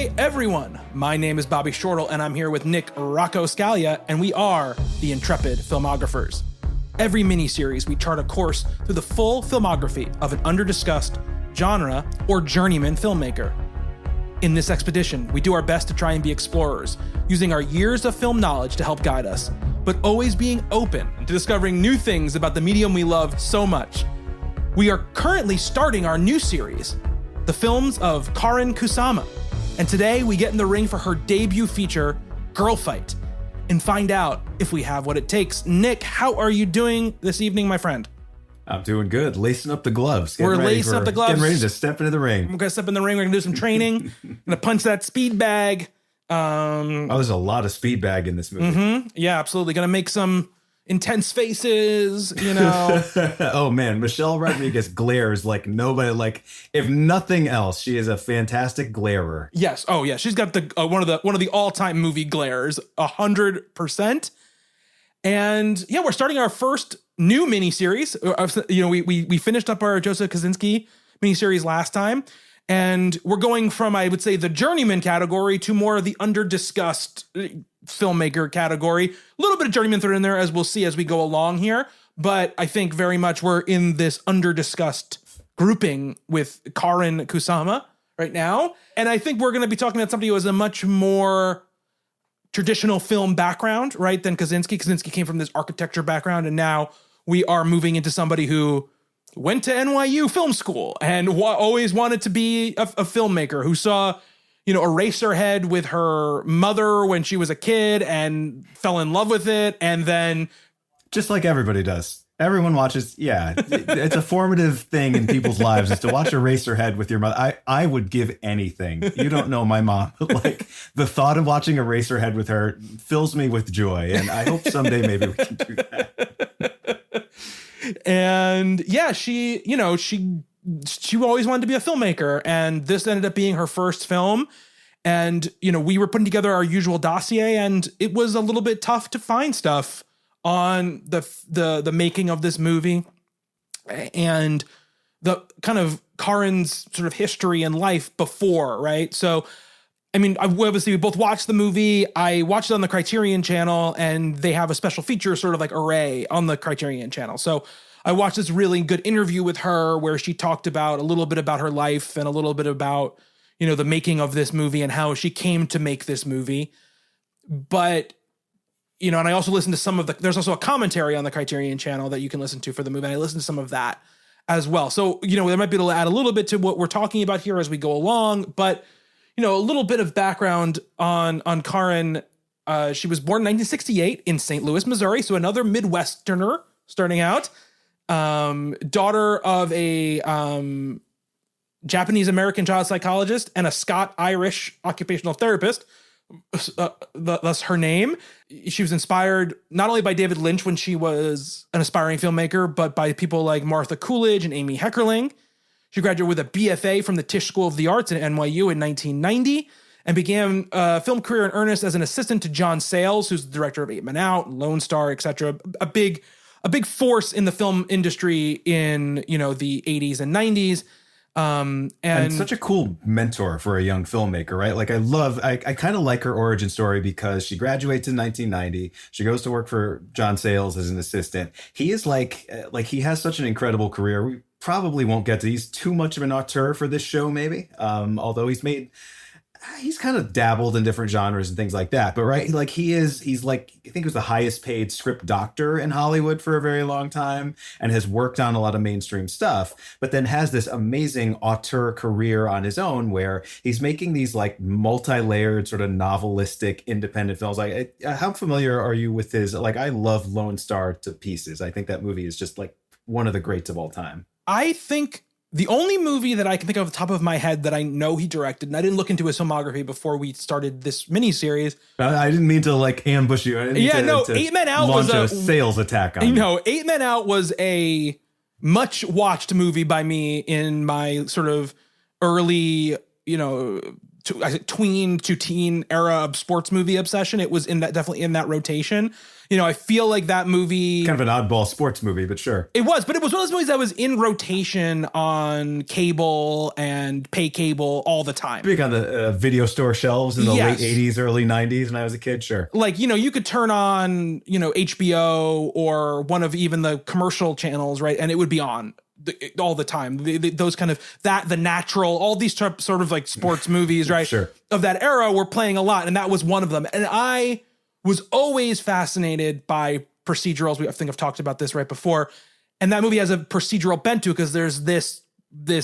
Hey everyone, my name is Bobby Shortle and I'm here with Nick Rocco Scalia, and we are the Intrepid Filmographers. Every miniseries, we chart a course through the full filmography of an under-discussed genre or journeyman filmmaker. In this expedition, we do our best to try and be explorers, using our years of film knowledge to help guide us, but always being open to discovering new things about the medium we love so much. We are currently starting our new series, the films of Karyn Kusama, and today we get in the ring for her debut feature, Girlfight, and find out if we have what it takes. Nick, how are you doing this evening, my friend? I'm doing good. Lacing up the gloves. We're lacing up the gloves. Getting ready to step into the ring. We're going to step in the ring. We're going to do some training. Going to punch that speed bag. There's a lot of speed bag in this movie. Mm-hmm. Yeah, absolutely. Going to make some intense faces, you know. Oh, man. Michelle Rodriguez glares like nobody. Like, if nothing else, she is a fantastic glarer. Yes. Oh, yeah. She's got the one of the all-time movie glares, 100%. And yeah, we're starting our first new miniseries. You know, we finished up our Joseph Kosinski miniseries last time, and we're going from, I would say, the journeyman category to more of the under-discussed filmmaker category. A little bit of journeyman thrown in there, as we'll see as we go along here, but I think very much we're in this under-discussed grouping with Karyn Kusama right now. And I think we're going to be talking about somebody who has a much more traditional film background, right, than Kosinski. Kosinski came from this architecture background, and now we are moving into somebody who went to NYU film school and always wanted to be a filmmaker, who saw, you know, Eraserhead with her mother when she was a kid and fell in love with it. And then, just like everybody does. Everyone watches. Yeah, it's a formative thing in people's lives is to watch Eraserhead with your mother. I would give anything. You don't know my mom. Like, the thought of watching Eraserhead with her fills me with joy. And I hope someday maybe we can do that. And yeah, she always wanted to be a filmmaker, and this ended up being her first film. And, you know, we were putting together our usual dossier, and it was a little bit tough to find stuff on the making of this movie and the kind of Karyn's sort of history and life before, right? So, I mean, obviously we both watched the movie. I watched it on the Criterion channel, and they have a special feature sort of like array on the Criterion channel. So I watched this really good interview with her where she talked about a little bit about her life and a little bit about, you know, the making of this movie and how she came to make this movie. But, you know, and I also listened to there's also a commentary on the Criterion channel that you can listen to for the movie. And I listened to some of that as well. So, you know, there might be able to add a little bit to what we're talking about here as we go along, but, you know, a little bit of background on Karyn. She was born in 1968 in St. Louis, Missouri. So another Midwesterner starting out, daughter of a, Japanese-American child psychologist and a Scot-Irish occupational therapist. Thus her name. She was inspired not only by David Lynch when she was an aspiring filmmaker, but by people like Martha Coolidge and Amy Heckerling. She graduated with a BFA from the Tisch School of the Arts at NYU in 1990 and began a film career in earnest as an assistant to John Sayles, who's the director of 8 Men Out, Lone Star, etc. A big force in the film industry in, you know, the 80s and 90s. And such a cool mentor for a young filmmaker, right? Like, I kind of like her origin story because she graduates in 1990. She goes to work for John Sayles as an assistant. He is like he has such an incredible career. We probably won't get to, he's too much of an auteur for this show, maybe. Although he's kind of dabbled in different genres and things like that. But right, like he's like, I think he was the highest paid script doctor in Hollywood for a very long time and has worked on a lot of mainstream stuff, but then has this amazing auteur career on his own where he's making these like multi-layered sort of novelistic independent films. Like, how familiar are you with his, like, I love Lone Star to pieces. I think that movie is just like one of the greats of all time. I think the only movie that I can think of off the top of my head that I know he directed, and I didn't look into his filmography before we started this miniseries. I didn't mean to like ambush you. 8 Men Out was a sales attack on you. No, 8 Men Out was a much watched movie by me in my sort of early, you know, tween to teen era of sports movie obsession. It was definitely in that rotation. I feel like that movie kind of an oddball sports movie, but sure. It was one of those movies that was in rotation on cable and pay cable all the time. Big on the video store shelves in the late 80s, early 90s when I was a kid, sure. Like, you could turn on, HBO or one of even the commercial channels, right? And it would be on all the time. Those kind of The Natural, all these sort of like sports movies, right? Sure. Of that era were playing a lot. And that was one of them. And I was always fascinated by procedurals. I think I've talked about this right before. And that movie has a procedural bent to it because there's this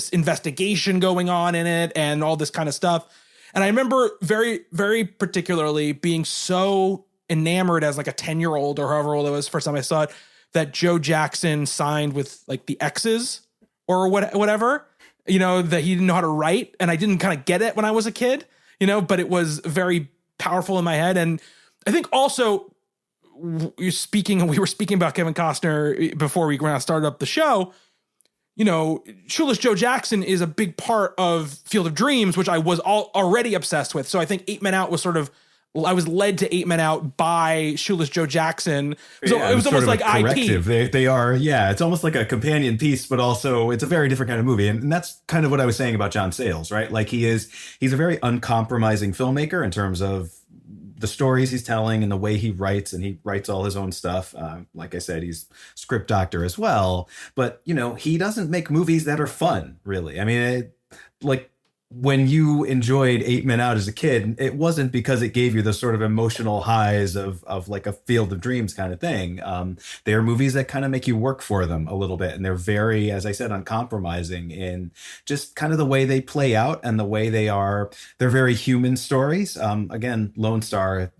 investigation going on in it and all this kind of stuff. And I remember very, very particularly being so enamored as like a 10-year-old or however old I was first time I saw it, that Joe Jackson signed with like the X's or whatever, that he didn't know how to write. And I didn't kind of get it when I was a kid, but it was very powerful in my head. And I think also we were speaking about Kevin Costner before we started up the show. Shoeless Joe Jackson is a big part of Field of Dreams, which I was already obsessed with. So I think 8 Men Out was I was led to 8 Men Out by Shoeless Joe Jackson. So it was almost like IP. They are, it's almost like a companion piece, but also it's a very different kind of movie. And that's kind of what I was saying about John Sayles, right? Like he's a very uncompromising filmmaker in terms of the stories he's telling and the way he writes, and he writes all his own stuff. Like I said, he's script doctor as well, but he doesn't make movies that are fun, really. I mean, when you enjoyed 8 Men Out as a kid, it wasn't because it gave you the sort of emotional highs of like a Field of Dreams kind of thing. They are movies that kind of make you work for them a little bit. And they're very, as I said, uncompromising in just kind of the way they play out and the way they're very human stories. Again, Lone Star,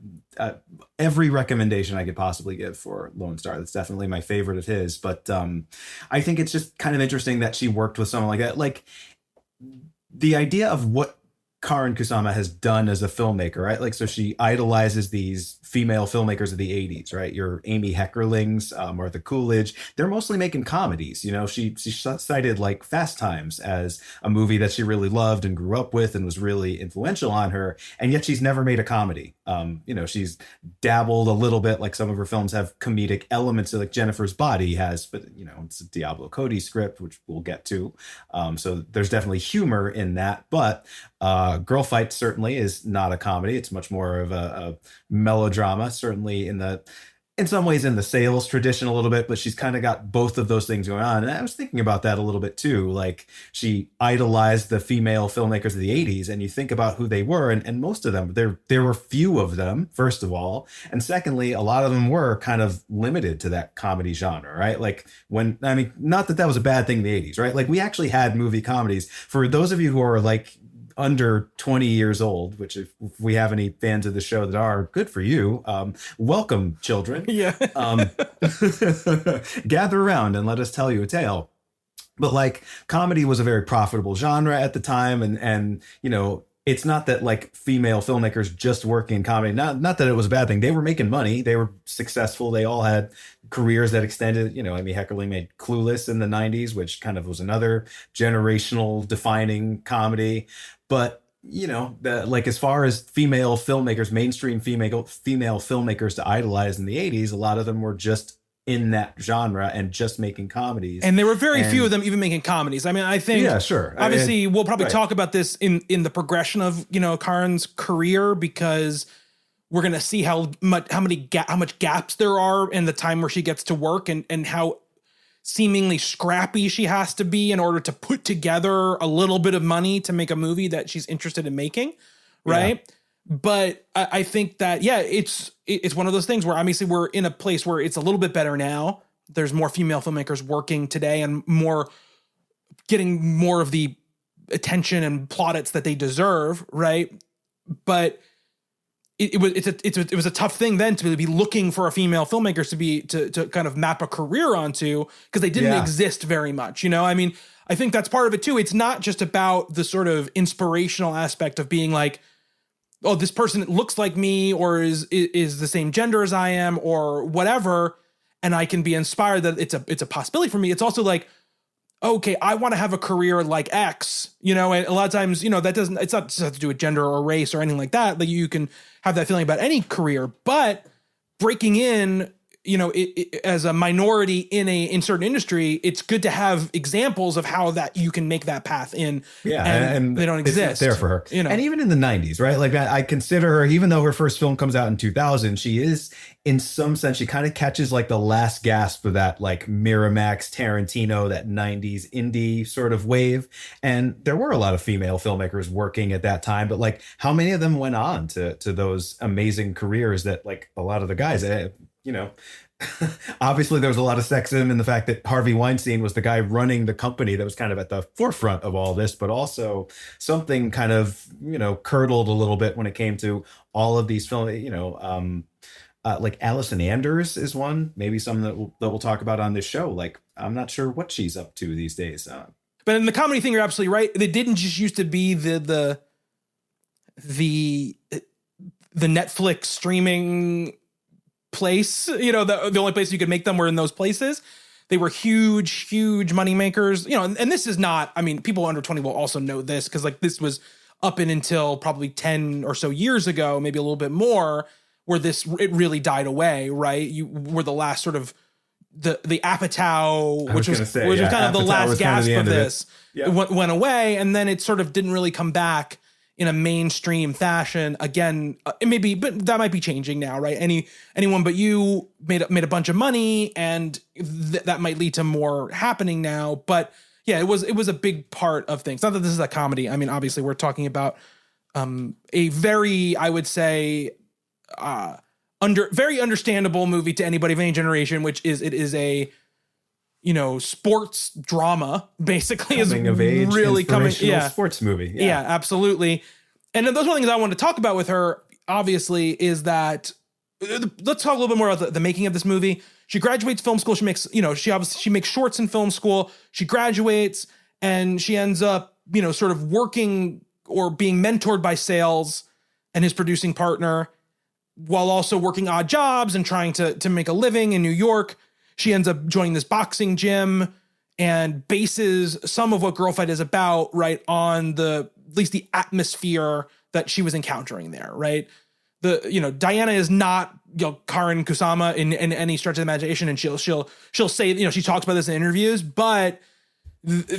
every recommendation I could possibly give for Lone Star. That's definitely my favorite of his. But I think it's just kind of interesting that she worked with someone like that. Like, the idea of what Karyn Kusama has done as a filmmaker, right? Like, so she idolizes these female filmmakers of the 80s, right? Your Amy Heckerlings, Martha Coolidge. They're mostly making comedies. She cited like Fast Times as a movie that she really loved and grew up with and was really influential on her. And yet she's never made a comedy. She's dabbled a little bit, like some of her films have comedic elements, like Jennifer's Body has, but it's a Diablo Cody script, which we'll get to. So there's definitely humor in that, but Girlfight certainly is not a comedy. It's much more of a melodrama, certainly in some ways in the Sayles tradition a little bit, but she's kind of got both of those things going on. And I was thinking about that a little bit too. Like, she idolized the female filmmakers of the 80s, and you think about who they were, and most of them, there were few of them, first of all. And secondly, a lot of them were kind of limited to that comedy genre, right? Like, not that was a bad thing in the 80s, right? Like, we actually had movie comedies. For those of you who are like under 20 years old, which if we have any fans of the show that are, good for you. Welcome, children. Yeah. Gather around and let us tell you a tale. But like, comedy was a very profitable genre at the time. And it's not that like female filmmakers just working in comedy, not that it was a bad thing. They were making money. They were successful. They all had careers that extended. Amy Heckerling made Clueless in the 90s, which kind of was another generational defining comedy. But as far as female filmmakers, mainstream female filmmakers to idolize in the 80s, a lot of them were just in that genre and just making comedies. And there were very few of them even making comedies. I mean, I think, yeah, sure. Obviously, we'll probably talk about this in the progression of, Karyn's career, because we're going to see how much gaps there are in the time where she gets to work, and how seemingly scrappy she has to be in order to put together a little bit of money to make a movie that she's interested in making. Right. Yeah. But I think that, it's one of those things where obviously we're in a place where it's a little bit better now. There's more female filmmakers working today and getting more of the attention and plaudits that they deserve. Right. But it was a tough thing then to be looking for a female filmmaker to kind of map a career onto, because they didn't exist very much. I mean, I think that's part of it too. It's not just about the sort of inspirational aspect of being like, oh, this person looks like me or is the same gender as I am or whatever, and I can be inspired that it's a possibility for me. It's also like, okay, I want to have a career like X, and a lot of times, it's not just have to do with gender or race or anything like that. Like you can have that feeling about any career, but breaking in, as a minority in certain industry, it's good to have examples of how that you can make that path in. Yeah, and they don't exist. It's there for her. And even in the 90s, right? Like I consider her, even though her first film comes out in 2000, she is, in some sense, she kind of catches like the last gasp of that like Miramax, Tarantino, that 90s indie sort of wave. And there were a lot of female filmmakers working at that time, but like how many of them went on to those amazing careers that like a lot of the guys, obviously there was a lot of sexism in the fact that Harvey Weinstein was the guy running the company that was kind of at the forefront of all this, but also something kind of, curdled a little bit when it came to all of these films, like Allison Anders is one, maybe some that we'll talk about on this show. Like, I'm not sure what she's up to these days. But in the comedy thing, you're absolutely right. They didn't just used to be the Netflix streaming place, the only place you could make them were in those places. They were huge money makers, and this is not, I mean, people under 20 will also know this because like this was up and until probably 10 or so years ago, maybe a little bit more, where it really died away, right? You were the last sort of the Apatow, which was kind of the last gasp of this. It went away, and then it sort of didn't really come back in a mainstream fashion again. Maybe, but that might be changing now, right? Anyone but you made a bunch of money, and that might lead to more happening now. But yeah, it was a big part of things. Not that this is a comedy. I mean, obviously, we're talking about a very, I would say, very understandable movie to anybody of any generation, which is it is a sports drama, basically, coming is of age, really coming. Yeah, sports movie. Yeah, absolutely. And then those one things I wanted to talk about with her, obviously, is that let's talk a little bit more about the making of this movie. She graduates film school. She makes, she makes shorts in film school. She graduates and she ends up, sort of working or being mentored by Sayles and his producing partner, while also working odd jobs and trying to make a living in New York. She ends up joining this boxing gym and bases some of what Girlfight is about, right, on at least the atmosphere that she was encountering there, right? Diana is not, Karyn Kusama in any stretch of the imagination, and she'll say, she talks about this in interviews, but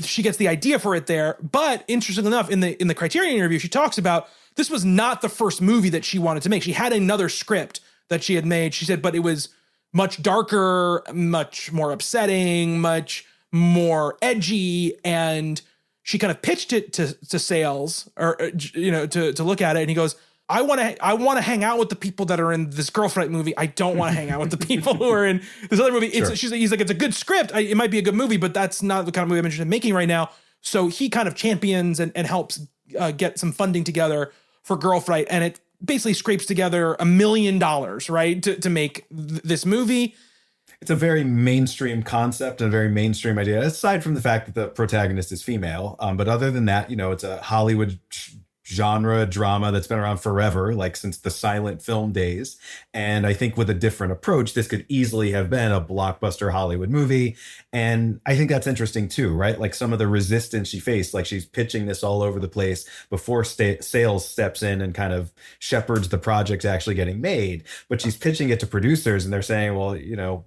she gets the idea for it there. But interestingly enough, in the Criterion interview, she talks about this was not the first movie that she wanted to make. She had another script that she had made. She said, but it was much darker, much more upsetting, much more edgy, and she kind of pitched it to Sayles, or to look at it, and he goes, I want to hang out with the people that are in this Girlfight movie. I don't want to hang out with the people who are in this other movie. Sure. He's like, it's a good script. It might be a good movie, but that's not the kind of movie I'm interested in making right now. So he kind of champions and helps get some funding together for Girlfight, and it basically scrapes together $1 million, right, to make this movie. It's a very mainstream concept and a very mainstream idea, aside from the fact that the protagonist is female. But other than that, it's a Hollywood genre drama that's been around forever, like since the silent film days. And I think with a different approach, this could easily have been a blockbuster Hollywood movie. And I think that's interesting too, right? Like some of the resistance she faced, like she's pitching this all over the place before Sayles steps in and kind of shepherds the project actually getting made. But she's pitching it to producers and they're saying, well,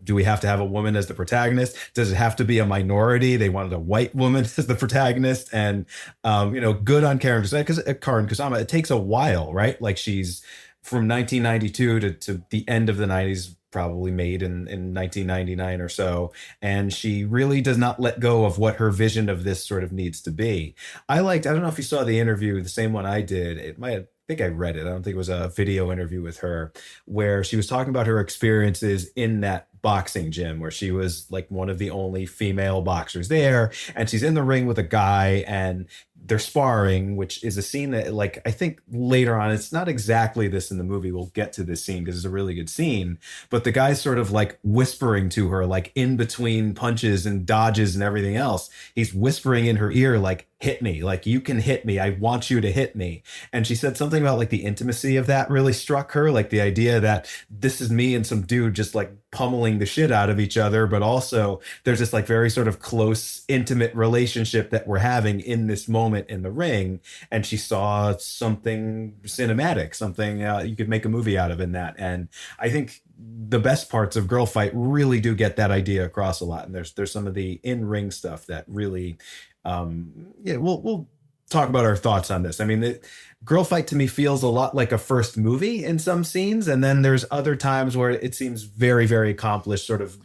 do we have to have a woman as the protagonist? Does it have to be a minority? They wanted a white woman as the protagonist. And, good on Karyn Kusama. It takes a while, right? Like she's from 1992 to the end of the 90s, probably made in 1999 or so. And she really does not let go of what her vision of this sort of needs to be. I don't know if you saw the interview, the same one I did. I think I read it. I don't think it was a video interview with her, where she was talking about her experiences in that boxing gym, where she was like one of the only female boxers there. And she's in the ring with a guy and they're sparring, which is a scene that, like, I think later on, it's not exactly this in the movie. We'll get to this scene because it's a really good scene. But the guy's sort of like whispering to her, like in between punches and dodges and everything else. He's whispering in her ear, like, hit me, like, you can hit me. I want you to hit me. And she said something about like the intimacy of that really struck her. Like the idea that this is me and some dude just like pummeling the shit out of each other, but also there's this like very sort of close, intimate relationship that we're having in this moment in the ring. And she saw something cinematic, something you could make a movie out of in that. And I think the best parts of Girlfight really do get that idea across a lot. And there's some of the in-ring stuff that really, yeah, we'll talk about our thoughts on this. I mean, Girlfight to me feels a lot like a first movie in some scenes, and then there's other times where it seems very, very accomplished, sort of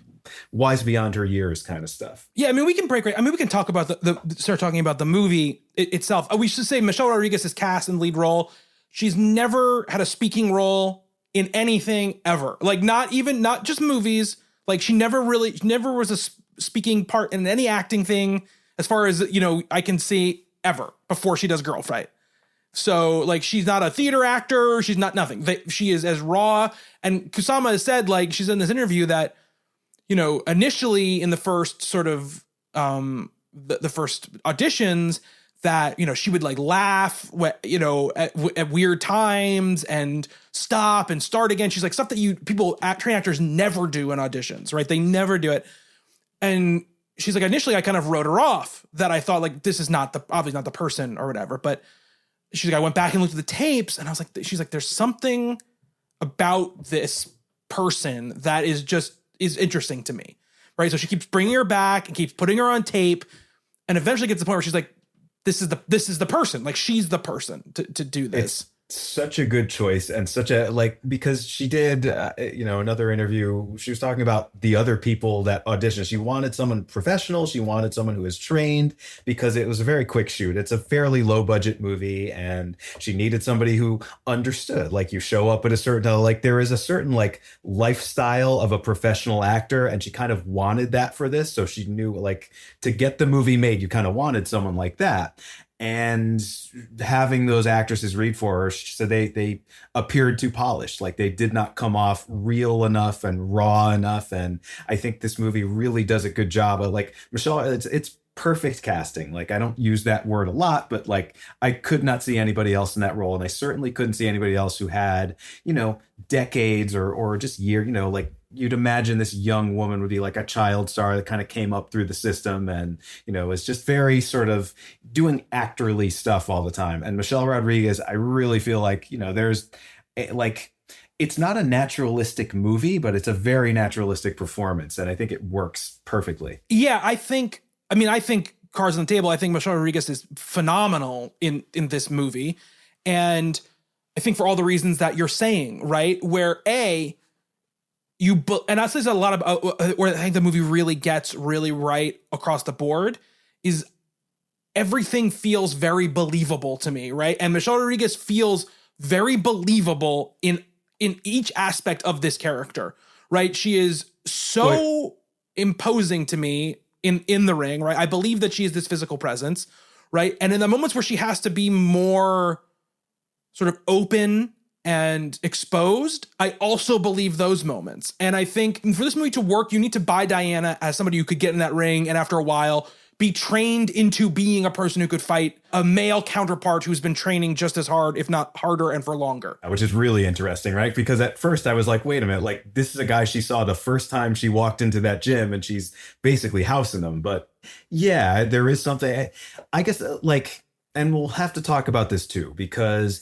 wise beyond her years kind of stuff. Yeah, I mean, we can break right. I mean, we can talk about start talking about the movie itself. We should say Michelle Rodriguez is cast in lead role. She's never had a speaking role in anything ever. Like not just movies. Like she never was a speaking part in any acting thing, as far as I can see, ever, before she does Girlfight. So like she's not a theater actor, she's not nothing. She is as raw. And Kusama has said, like, she's in this interview that initially in the first sort of the first auditions, that she would like laugh at weird times and stop and start again. She's like, stuff that trained actors never do in auditions, right? They never do it. And she's like, initially I kind of wrote her off, that I thought like, this is obviously not the person or whatever. But she's like, I went back and looked at the tapes, and I was like, she's like, there's something about this person that is interesting to me. Right. So she keeps bringing her back and keeps putting her on tape, and eventually gets to the point where she's like, this is the person, like she's the person to do this. It's such a good choice, and such a, like, because she did, another interview, she was talking about the other people that auditioned. She wanted someone professional. She wanted someone who is trained, because it was a very quick shoot. It's a fairly low budget movie, and she needed somebody who understood, like, you show up at a certain, like, there is a certain like lifestyle of a professional actor, and she kind of wanted that for this. So she knew, like, to get the movie made, you kind of wanted someone like that. And having those actresses read for her, so they appeared too polished, like they did not come off real enough and raw enough. And I think this movie really does a good job of, like, Michelle, it's perfect casting. Like, I don't use that word a lot, but like, I could not see anybody else in that role, and I certainly couldn't see anybody else who had decades or just like, you'd imagine this young woman would be like a child star that kind of came up through the system and, is just very sort of doing actorly stuff all the time. And Michelle Rodriguez, I really feel like, there's like, it's not a naturalistic movie, but it's a very naturalistic performance. And I think it works perfectly. Yeah, I think cards on the table. I think Michelle Rodriguez is phenomenal in this movie. And I think for all the reasons that you're saying, right? Where and I say a lot about where I think the movie really gets really right across the board is everything feels very believable to me, right? And Michelle Rodriguez feels very believable in each aspect of this character, right? She is so imposing to me in the ring, right? I believe that she is this physical presence, right? And in the moments where she has to be more sort of open and exposed, I also believe those moments. And I think for this movie to work, you need to buy Diana as somebody who could get in that ring and after a while be trained into being a person who could fight a male counterpart who's been training just as hard, if not harder and for longer. Which is really interesting, right? Because at first I was like, wait a minute, like, this is a guy she saw the first time she walked into that gym, and she's basically housing him. But yeah, there is something, I guess, like, and we'll have to talk about this too, because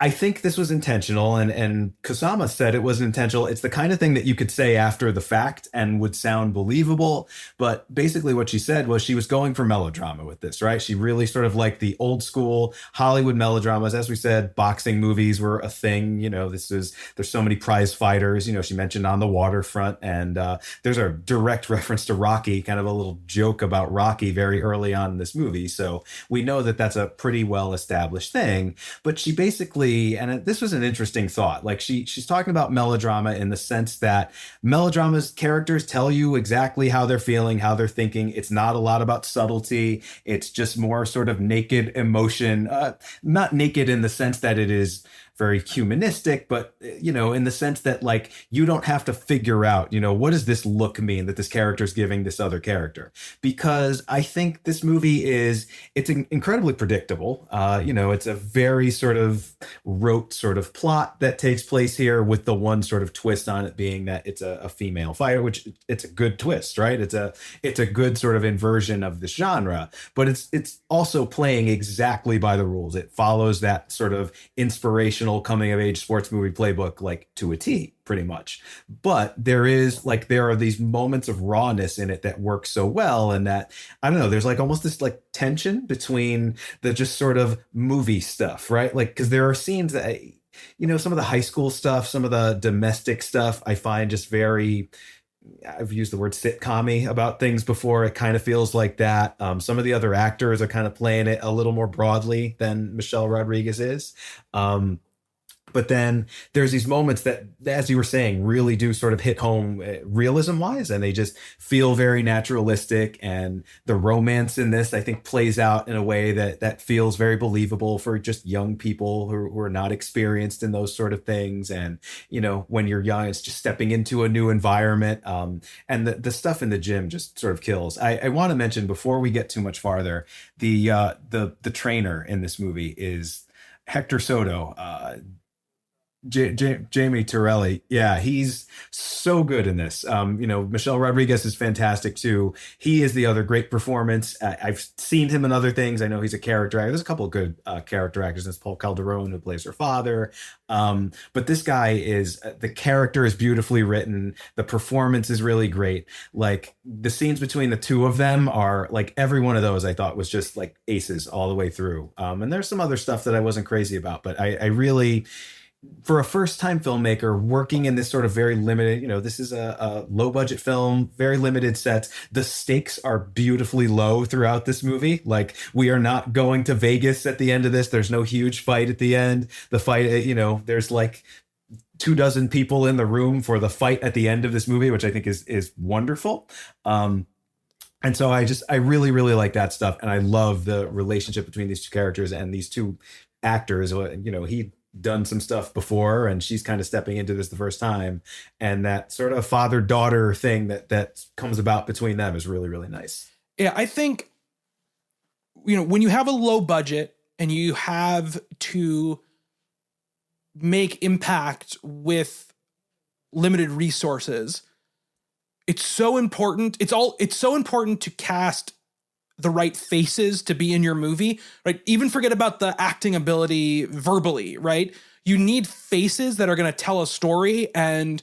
I think this was intentional, and Kusama said it was intentional. It's the kind of thing that you could say after the fact and would sound believable. But basically what she said was she was going for melodrama with this, right? She really sort of liked the old school Hollywood melodramas. As we said, boxing movies were a thing. There's so many prize fighters. She mentioned On the Waterfront, and there's a direct reference to Rocky, kind of a little joke about Rocky very early on in this movie. So we know that that's a pretty well established thing. But she basically, and this was an interesting thought, like she's talking about melodrama in the sense that melodrama's characters tell you exactly how they're feeling, how they're thinking. It's not a lot about subtlety. It's just more sort of naked emotion, not naked in the sense that it is very humanistic, but in the sense that like you don't have to figure out, what does this look mean that this character is giving this other character? Because I think this movie it's incredibly predictable. It's a very sort of rote sort of plot that takes place here, with the one sort of twist on it being that it's a female fighter, which it's a good twist, right? It's a good sort of inversion of this genre, but it's also playing exactly by the rules. It follows that sort of inspirational coming of age sports movie playbook like to a T, pretty much. But there are these moments of rawness in it that work so well, and that, I don't know, there's like almost this like tension between the just sort of movie stuff, right? Like, because there are scenes that some of the high school stuff, some of the domestic stuff, I find just very, I've used the word sitcom-y about things before. It kind of feels like that. Some of the other actors are kind of playing it a little more broadly than Michelle Rodriguez is. But then there's these moments that, as you were saying, really do sort of hit home realism wise, and they just feel very naturalistic. And the romance in this, I think, plays out in a way that feels very believable for just young people who are not experienced in those sort of things. And, when you're young, it's just stepping into a new environment. And the stuff in the gym just sort of kills. I want to mention, before we get too much farther, the trainer in this movie is Hector Soto. Jamie Torelli, yeah, he's so good in this. Michelle Rodriguez is fantastic too. He is the other great performance. I've seen him in other things. I know he's a character actor. There's a couple of good character actors. There's Paul Calderon, who plays her father. But this guy the character is beautifully written. The performance is really great. Like, the scenes between the two of them are like, every one of those I thought was just like aces all the way through. And there's some other stuff that I wasn't crazy about, but I really, for a first-time filmmaker working in this sort of very limited, this is a low-budget film, very limited sets. The stakes are beautifully low throughout this movie. Like, we are not going to Vegas at the end of this. There's no huge fight at the end. The fight, there's like 24 people in the room for the fight at the end of this movie, which I think is wonderful. And so I really, really like that stuff. And I love the relationship between these two characters and these two actors. He done some stuff before, and she's kind of stepping into this the first time, and that sort of father-daughter thing that comes about between them is really, really nice. Yeah, I think, when you have a low budget and you have to make impact with limited resources, it's so important. It's so important to cast the right faces to be in your movie, right? Even forget about the acting ability verbally, right? You need faces that are going to tell a story, and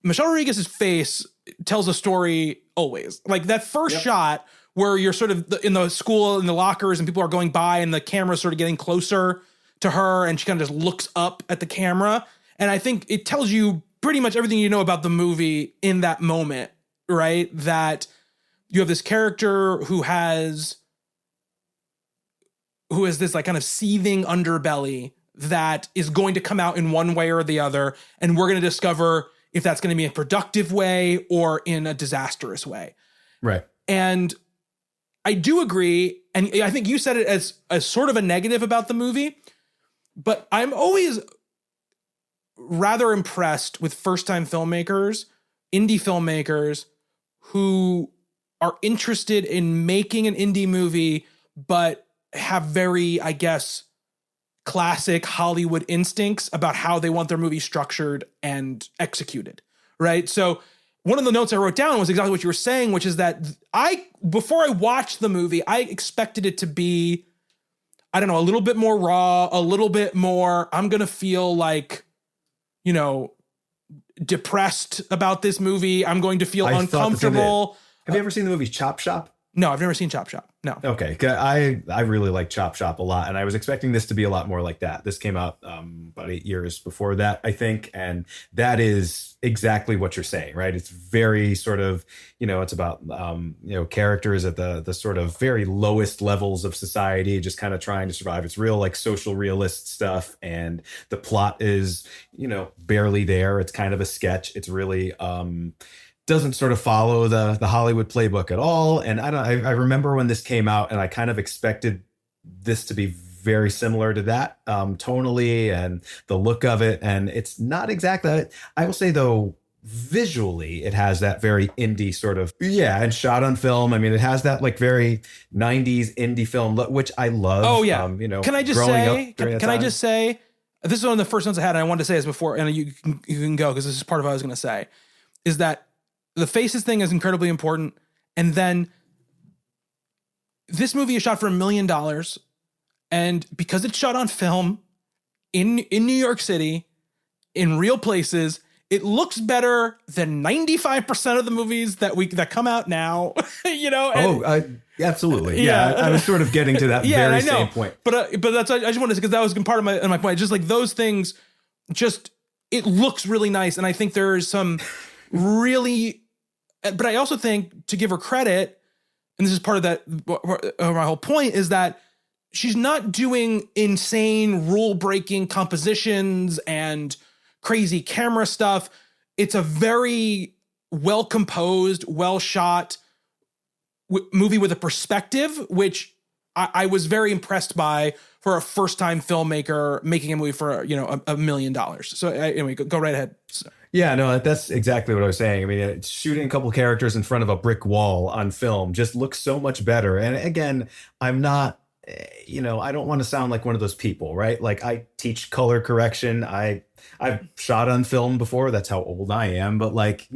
Michelle Rodriguez's face tells a story always. Like that first shot where you're sort of in the school, in the lockers, and people are going by and the camera's sort of getting closer to her, and she kind of just looks up at the camera. And I think it tells you pretty much everything you know about the movie in that moment, right? That you have this character who has this like kind of seething underbelly that is going to come out in one way or the other. And we're going to discover if that's going to be a productive way or in a disastrous way. Right. And I do agree. And I think you said it as sort of a negative about the movie, but I'm always rather impressed with first-time filmmakers, indie filmmakers who are interested in making an indie movie, but have very, I guess, classic Hollywood instincts about how they want their movie structured and executed, right? So one of the notes I wrote down was exactly what you were saying, which is that before I watched the movie, I expected it to be, I don't know, a little bit more raw, a little bit more, I'm going to feel like, depressed about this movie. I'm going to feel uncomfortable. Have you ever seen the movie Chop Shop? No, I've never seen Chop Shop. No. Okay. I really like Chop Shop a lot, and I was expecting this to be a lot more like that. This came out about 8 years before that, I think, and that is exactly what you're saying, right? It's very sort of, it's about, characters at the sort of very lowest levels of society, just kind of trying to survive. It's real like social realist stuff, and the plot is, barely there. It's kind of a sketch. It's really, doesn't sort of follow the Hollywood playbook at all. And I remember when this came out, and I kind of expected this to be very similar to that, tonally and the look of it. And it's not exactly, I will say though, visually it has that very indie sort of, yeah, and shot on film. I mean, it has that like very 90s indie film look, which I love. Oh yeah. Can I just say this is one of the first ones I had, and I wanted to say this before, and you can go because this is part of what I was going to say, is that the faces thing is incredibly important. And then this movie is shot for $1 million, and because it's shot on film in New York City, in real places, it looks better than 95% of the movies that come out now. Absolutely. Yeah. I was sort of getting to that very same point. But that's, I just wanted to, because that was part of my point. Just like those things, just, it looks really nice. And I think there's some really, but I also think, to give her credit, and this is part of that, my whole point, is that she's not doing insane rule-breaking compositions and crazy camera stuff. It's a very well-composed, well-shot movie with a perspective, which I was very impressed by for a first-time filmmaker making a movie for, $1 million. So anyway, go right ahead. So. Yeah, no, that's exactly what I was saying. I mean, shooting a couple characters in front of a brick wall on film just looks so much better. And again, I'm not, I don't want to sound like one of those people, right? Like, I teach color correction. I've shot on film before. That's how old I am. But like,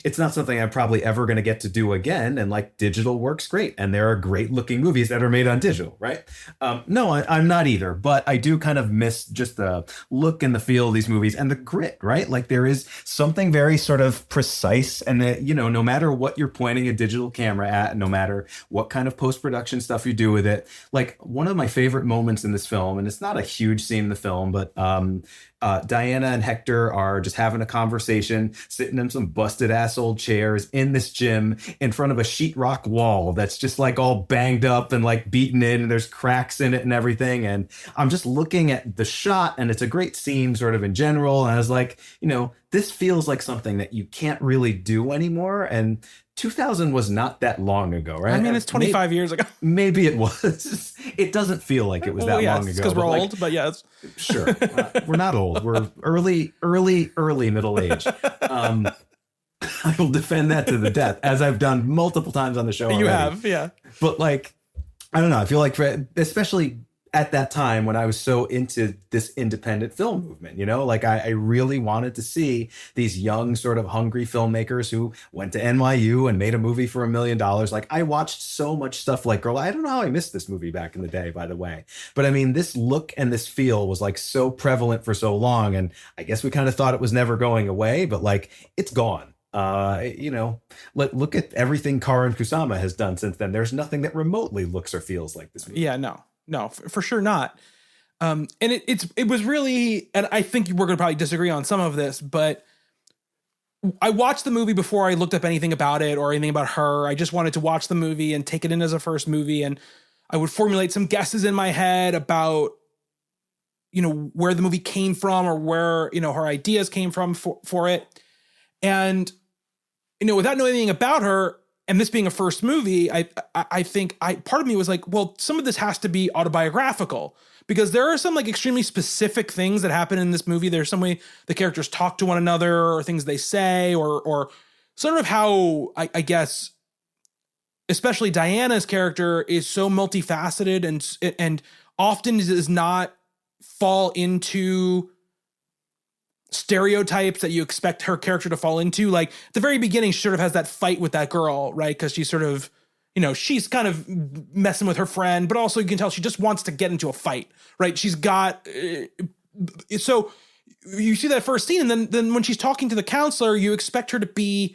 it's not something I'm probably ever going to get to do again. And like, digital works great. And there are great looking movies that are made on digital, right? No, I'm not either. But I do kind of miss just the look and the feel of these movies and the grit, right? Like, there is something very sort of precise. And that, no matter what you're pointing a digital camera at, no matter what kind of post-production stuff you do with it, like, one of my favorite moments in this film, and it's not a huge scene in the film, but Diana and Hector are just having a conversation, sitting in some busted ass old chairs in this gym in front of a sheetrock wall that's just like all banged up and like beaten in, and there's cracks in it and everything. And I'm just looking at the shot, and it's a great scene sort of in general. And I was like, this feels like something that you can't really do anymore. And 2000 was not that long ago, right? I mean, it's 25 years ago. Maybe it was. It doesn't feel like it was that long ago. Because we're old, but yes. Sure. We're not old. We're early middle age. I will defend that to the death, as I've done multiple times on the show already. You have, yeah. But like, I don't know. I feel like, especially at that time when I was so into this independent film movement, like I really wanted to see these young sort of hungry filmmakers who went to NYU and made a movie for $1 million. Like, I watched so much stuff like Girl. I don't know how I missed this movie back in the day, by the way. But I mean, this look and this feel was like so prevalent for so long. And I guess we kind of thought it was never going away, but like, it's gone. Look at everything Karyn Kusama has done since then. There's nothing that remotely looks or feels like this movie. Yeah, no, for sure not. And it was really, and I think we're going to probably disagree on some of this, but I watched the movie before I looked up anything about it or anything about her. I just wanted to watch the movie and take it in as a first movie. And I would formulate some guesses in my head about, where the movie came from or where, her ideas came from for it. And, without knowing anything about her, and this being a first movie, I think part of me was like, well, some of this has to be autobiographical, because there are some like extremely specific things that happen in this movie. There's some way the characters talk to one another, or things they say, or sort of how I guess, especially Diana's character is so multifaceted and often does not fall into stereotypes that you expect her character to fall into. Like, at the very beginning, she sort of has that fight with that girl, right? Because she's sort of, she's kind of messing with her friend, but also you can tell she just wants to get into a fight, right? She's got, so you see that first scene, and then when she's talking to the counselor, you expect her to be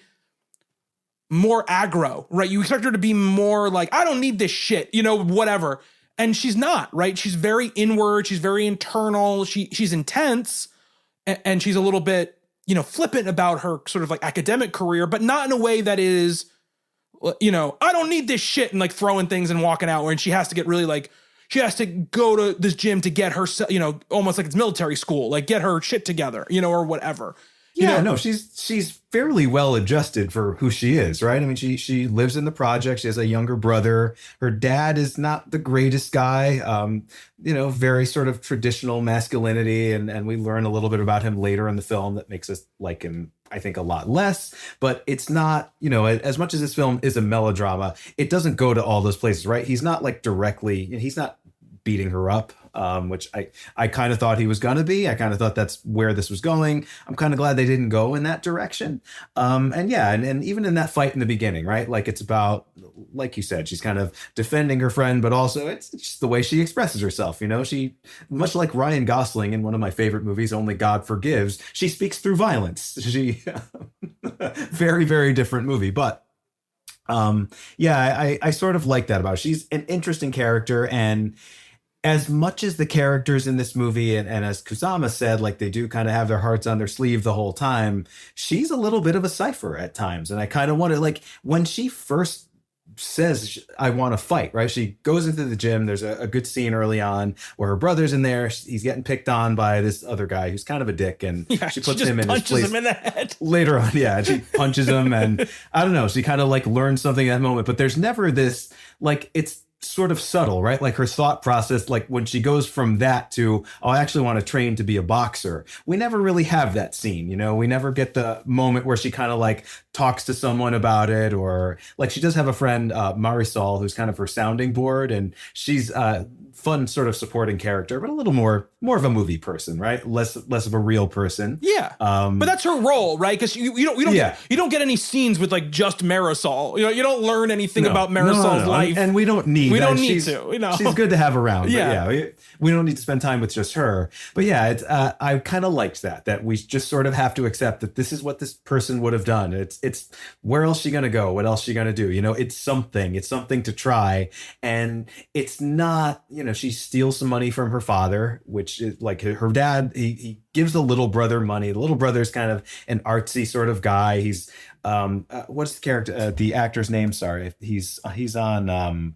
more aggro, right? You expect her to be more like, I don't need this shit, whatever. And she's not, right? She's very inward. She's very internal. She's intense. And she's a little bit, flippant about her sort of like academic career, but not in a way that is, I don't need this shit, and like throwing things and walking out, and she has to get really like, she has to go to this gym to get her, almost like it's military school, like get her shit together, or whatever. Yeah, no, she's fairly well adjusted for who she is, right? I mean, she lives in the project. She has a younger brother. Her dad is not the greatest guy. Very sort of traditional masculinity, and we learn a little bit about him later in the film that makes us like him, I think, a lot less. But it's not, as much as this film is a melodrama, it doesn't go to all those places, right? He's not like directly, he's not beating her up, which I kind of thought he was going to be. I kind of thought that's where this was going. I'm kind of glad they didn't go in that direction. And even in that fight in the beginning, right? Like it's about, like you said, she's kind of defending her friend, but also it's just the way she expresses herself. She, much like Ryan Gosling in one of my favorite movies, Only God Forgives, she speaks through violence. She, very, very different movie, but I sort of like that about her. She's an interesting character, and as much as the characters in this movie, and as Kusama said, like they do kind of have their hearts on their sleeve the whole time, she's a little bit of a cipher at times. And I kind of want to, like, when she first says, I want to fight, right? She goes into the gym. There's a good scene early on where her brother's in there. He's getting picked on by this other guy who's kind of a dick. And she puts him in his place. Him in the head. Later on, she punches him. And I don't know, she kind of like learns something at that moment. But there's never this, like, it's sort of subtle, right? Like her thought process, like when she goes from that to, oh, I actually want to train to be a boxer. We never really have that scene, we never get the moment where she kind of like talks to someone about it, or like she does have a friend, Marisol, who's kind of her sounding board, and she's fun sort of supporting character, but a little more of a movie person, right? Less of a real person. Yeah. But that's her role, right? Because you don't get any scenes with like just Marisol. You don't learn anything about Marisol's life. And we don't need to. She's good to have around. Yeah. But we don't need to spend time with just her. But yeah, it's I kind of liked that we just sort of have to accept that this is what this person would have done. It's where else she gonna go? What else she gonna do? It's something to try. And it's not, she steals some money from her father, which is like her dad. He gives the little brother money. The little brother's kind of an artsy sort of guy. He's what's the character? The actor's name? Sorry, he's on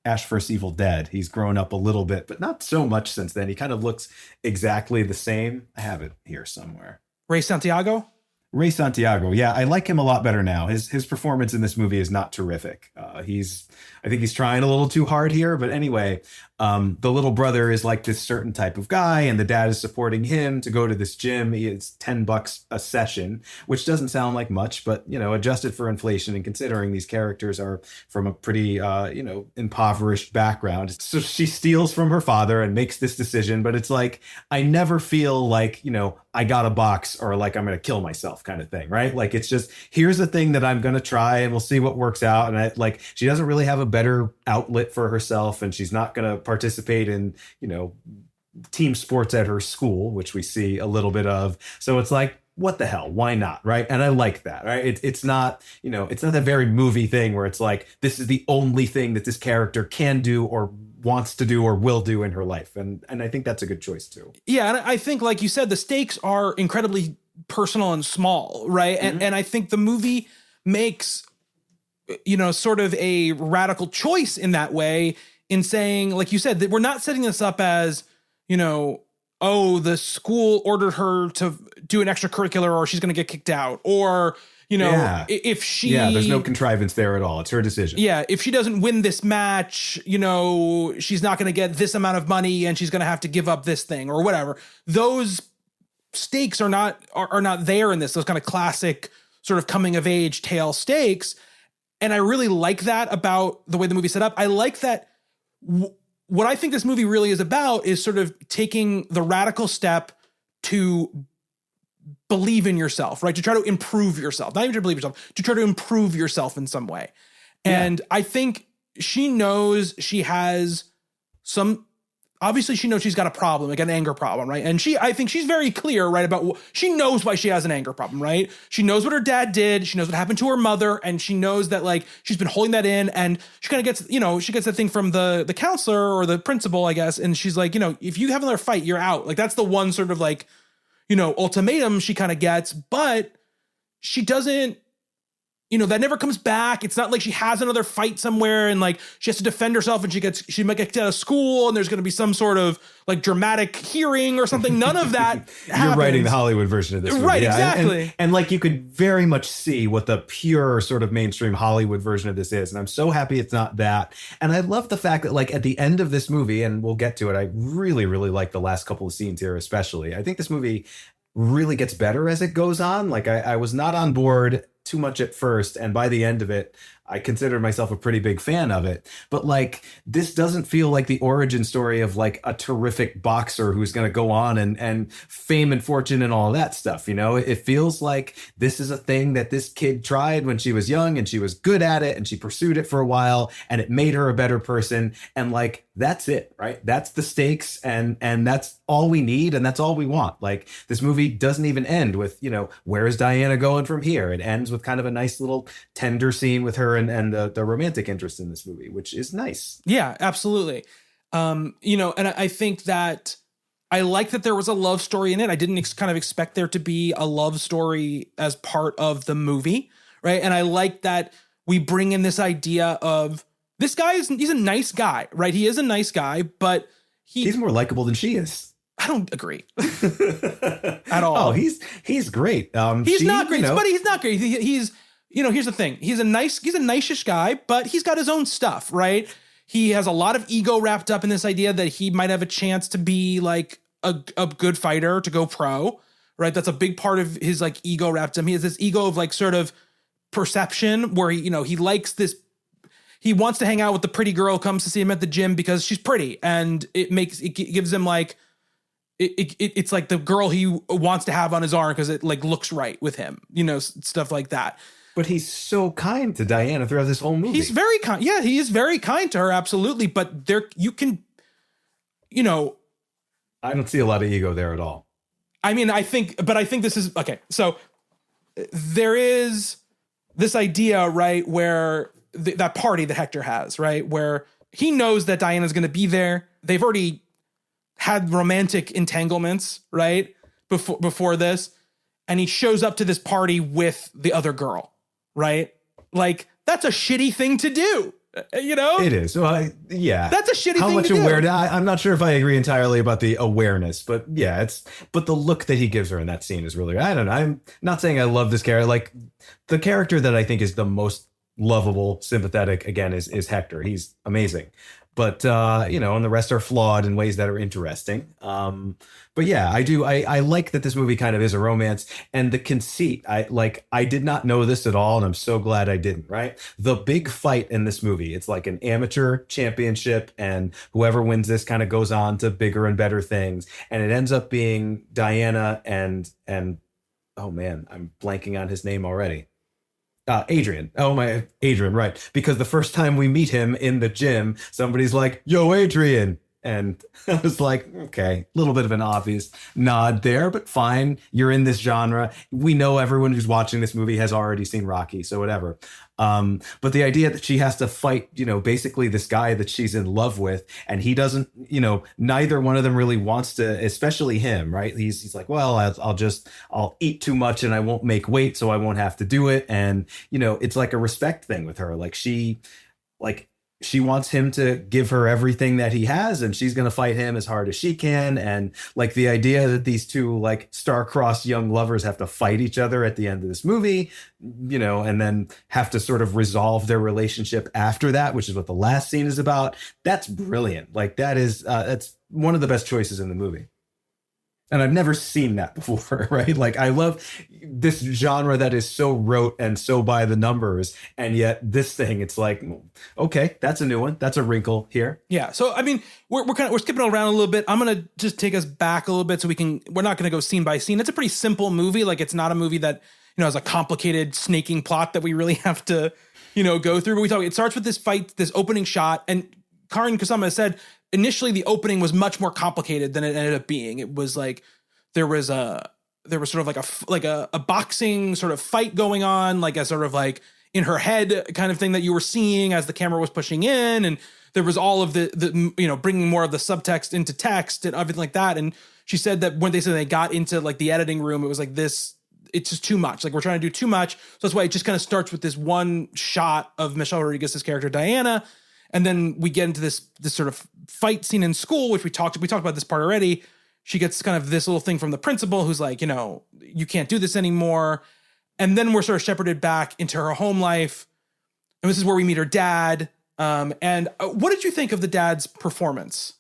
Ash vs. Evil Dead. He's grown up a little bit, but not so much since then. He kind of looks exactly the same. I have it here somewhere. Ray Santiago. Yeah, I like him a lot better now. His performance in this movie is not terrific. I think he's trying a little too hard here, but anyway, the little brother is like this certain type of guy, and the dad is supporting him to go to this gym. It's $10 a session, which doesn't sound like much, but adjusted for inflation and considering these characters are from a pretty impoverished background. So she steals from her father and makes this decision, but it's like I never feel like, I got a box or like I'm going to kill myself kind of thing, right? Like it's just, here's the thing that I'm going to try and we'll see what works out. And she doesn't really have a better outlet for herself, and she's not going to participate in, team sports at her school, which we see a little bit of. So it's like, what the hell? Why not? Right. And I like that. Right. It's not, it's not a very movie thing where it's like, this is the only thing that this character can do or wants to do or will do in her life. And I think that's a good choice too. Yeah. And I think, like you said, the stakes are incredibly personal and small. Right. Mm-hmm. And I think the movie makes, sort of a radical choice in that way, in saying, like you said, that we're not setting this up as, oh, the school ordered her to do an extracurricular or she's going to get kicked out, or, if she... Yeah, there's no contrivance there at all. It's her decision. Yeah, if she doesn't win this match, she's not going to get this amount of money and she's going to have to give up this thing or whatever. Those stakes are not there in this, those kind of classic sort of coming of age tale stakes. And I really like that about the way the movie's set up. I like that what I think this movie really is about is sort of taking the radical step to believe in yourself, right? To try to improve yourself, not even to believe yourself, to try to improve yourself in some way. Yeah. And I think she knows she has obviously she knows she's got a problem, like an anger problem, right? And I think she's very clear, right, about she knows why she has an anger problem, right? She knows what her dad did. She knows what happened to her mother. And she knows that, like, she's been holding that in, and she kind of gets, she gets that thing from the counselor or the principal, I guess. And she's like, if you have another fight, you're out. Like, that's the one sort of like, ultimatum she kind of gets, but she doesn't that never comes back. It's not like she has another fight somewhere and like she has to defend herself and she might get out of school and there's going to be some sort of like dramatic hearing or something. None of that You're happens. writing the Hollywood version of this movie. Right, Yeah, exactly. And like you could very much see what the pure sort of mainstream Hollywood version of this is. And I'm so happy it's not that. And I love the fact that like at the end of this movie, and we'll get to it, I really, really like the last couple of scenes here especially. I think this movie really gets better as it goes on. Like I was not on board too much at first, and by the end of it I considered myself a pretty big fan of it. But like this doesn't feel like the origin story of like a terrific boxer who's going to go on and fame and fortune and all that stuff. It feels like this is a thing that this kid tried when she was young and she was good at it and she pursued it for a while and it made her a better person. And like that's it, right? That's the stakes, and that's all we need, and that's all we want. Like this movie doesn't even end with, where is Diana going from here? It ends with kind of a nice little tender scene with her and the romantic interest in this movie, which is nice. Yeah, absolutely. And I think that I like that there was a love story in it. I didn't kind of expect there to be a love story as part of the movie, right? And I like that we bring in this idea of this guy he's a nice guy, right? He is a nice guy, but he's more likable than she is. I don't agree at all. Oh, he's great. He's not great, but he's not great. He's here's the thing. He's a nice-ish guy, but he's got his own stuff, right? He has a lot of ego wrapped up in this idea that he might have a chance to be like a good fighter, to go pro, right? That's a big part of his like ego wrapped up. He has this ego of like sort of perception where he likes this. He wants to hang out with the pretty girl who comes to see him at the gym because she's pretty, and it gives him like it's like the girl he wants to have on his arm because it like looks right with him, stuff like that. But he's so kind to Diana throughout this whole movie. He's very kind. Yeah, he is very kind to her, absolutely. But you can, I don't see a lot of ego there at all. I mean, I think this is okay. So there is this idea, right, where that party that Hector has, right, where he knows that Diana's going to be there. They've already had romantic entanglements, right, before this, and he shows up to this party with the other girl, right? Like that's a shitty thing to do, It is. Well, yeah, that's a shitty thing. How much to awareness? I'm not sure if I agree entirely about the awareness, but yeah, but the look that he gives her in that scene is really. I don't know. I'm not saying I love this character. Like the character that I think is the most lovable, sympathetic, again, is Hector. He's amazing. But, and the rest are flawed in ways that are interesting. But yeah, I like that this movie kind of is a romance, and the conceit, I did not know this at all. And I'm so glad I didn't, right? The big fight in this movie, it's like an amateur championship, and whoever wins this kind of goes on to bigger and better things. And it ends up being Diana and oh man, I'm blanking on his name already. Adrian. Adrian, right. Because the first time we meet him in the gym, somebody's like, yo, Adrian. And I was like, okay, a little bit of an obvious nod there, but fine. You're in this genre. We know everyone who's watching this movie has already seen Rocky, so whatever. But the idea that she has to fight, basically this guy that she's in love with, and he doesn't, neither one of them really wants to, especially him, right? He's like, well, I'll eat too much and I won't make weight, so I won't have to do it. And, it's like a respect thing with her. She wants him to give her everything that he has, and she's going to fight him as hard as she can. And like the idea that these two like star-crossed young lovers have to fight each other at the end of this movie, and then have to sort of resolve their relationship after that, which is what the last scene is about. That's brilliant. Like that's one of the best choices in the movie. And I've never seen that before, right? Like I love this genre that is so rote and so by the numbers. And yet this thing, it's like, okay, that's a new one. That's a wrinkle here. Yeah. So, I mean, we're skipping around a little bit. I'm going to just take us back a little bit so we're not going to go scene by scene. It's a pretty simple movie. Like it's not a movie that, has a complicated snaking plot that we really have to, go through. But it starts with this fight, this opening shot. And Karyn Kusama said, initially, the opening was much more complicated than it ended up being. It was like there was sort of like a boxing sort of fight going on, like a sort of like in her head kind of thing that you were seeing as the camera was pushing in, and there was all of the bringing more of the subtext into text and everything like that. And she said that when they got into like the editing room, it was like this. it's just too much. Like we're trying to do too much. So that's why it just kind of starts with this one shot of Michelle Rodriguez's character Diana. And then we get into this sort of fight scene in school, which we talked about this part already. She gets kind of this little thing from the principal who's like, you can't do this anymore. And then we're sort of shepherded back into her home life. And this is where we meet her dad. And what did you think of the dad's performance?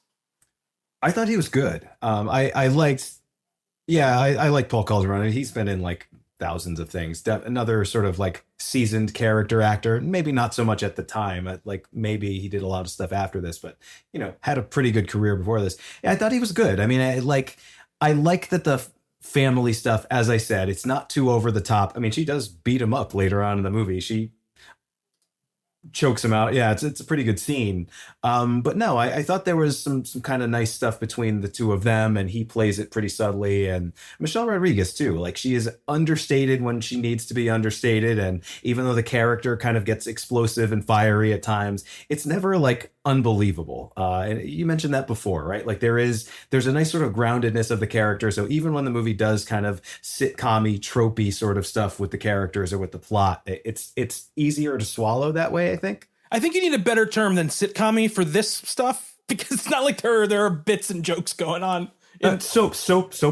I thought he was good. I liked Paul Calderone. He's been in like thousands of things. Another sort of like seasoned character actor. Maybe not so much at the time. Like maybe he did a lot of stuff after this, but had a pretty good career before this. I thought he was good. I mean, I like that the family stuff, as I said, it's not too over the top. I mean, she does beat him up later on in the movie. She chokes him out. Yeah, it's a pretty good scene. But no, I thought there was some kind of nice stuff between the two of them, and he plays it pretty subtly. And Michelle Rodriguez too, like she is understated when she needs to be understated. And even though the character kind of gets explosive and fiery at times, it's never like unbelievable. And you mentioned that before, right? Like there's a nice sort of groundedness of the character. So even when the movie does kind of sitcom-y, tropey sort of stuff with the characters or with the plot, it's easier to swallow that way, I think. I think you need a better term than sitcom-y for this stuff, because it's not like there are bits and jokes going on. Soap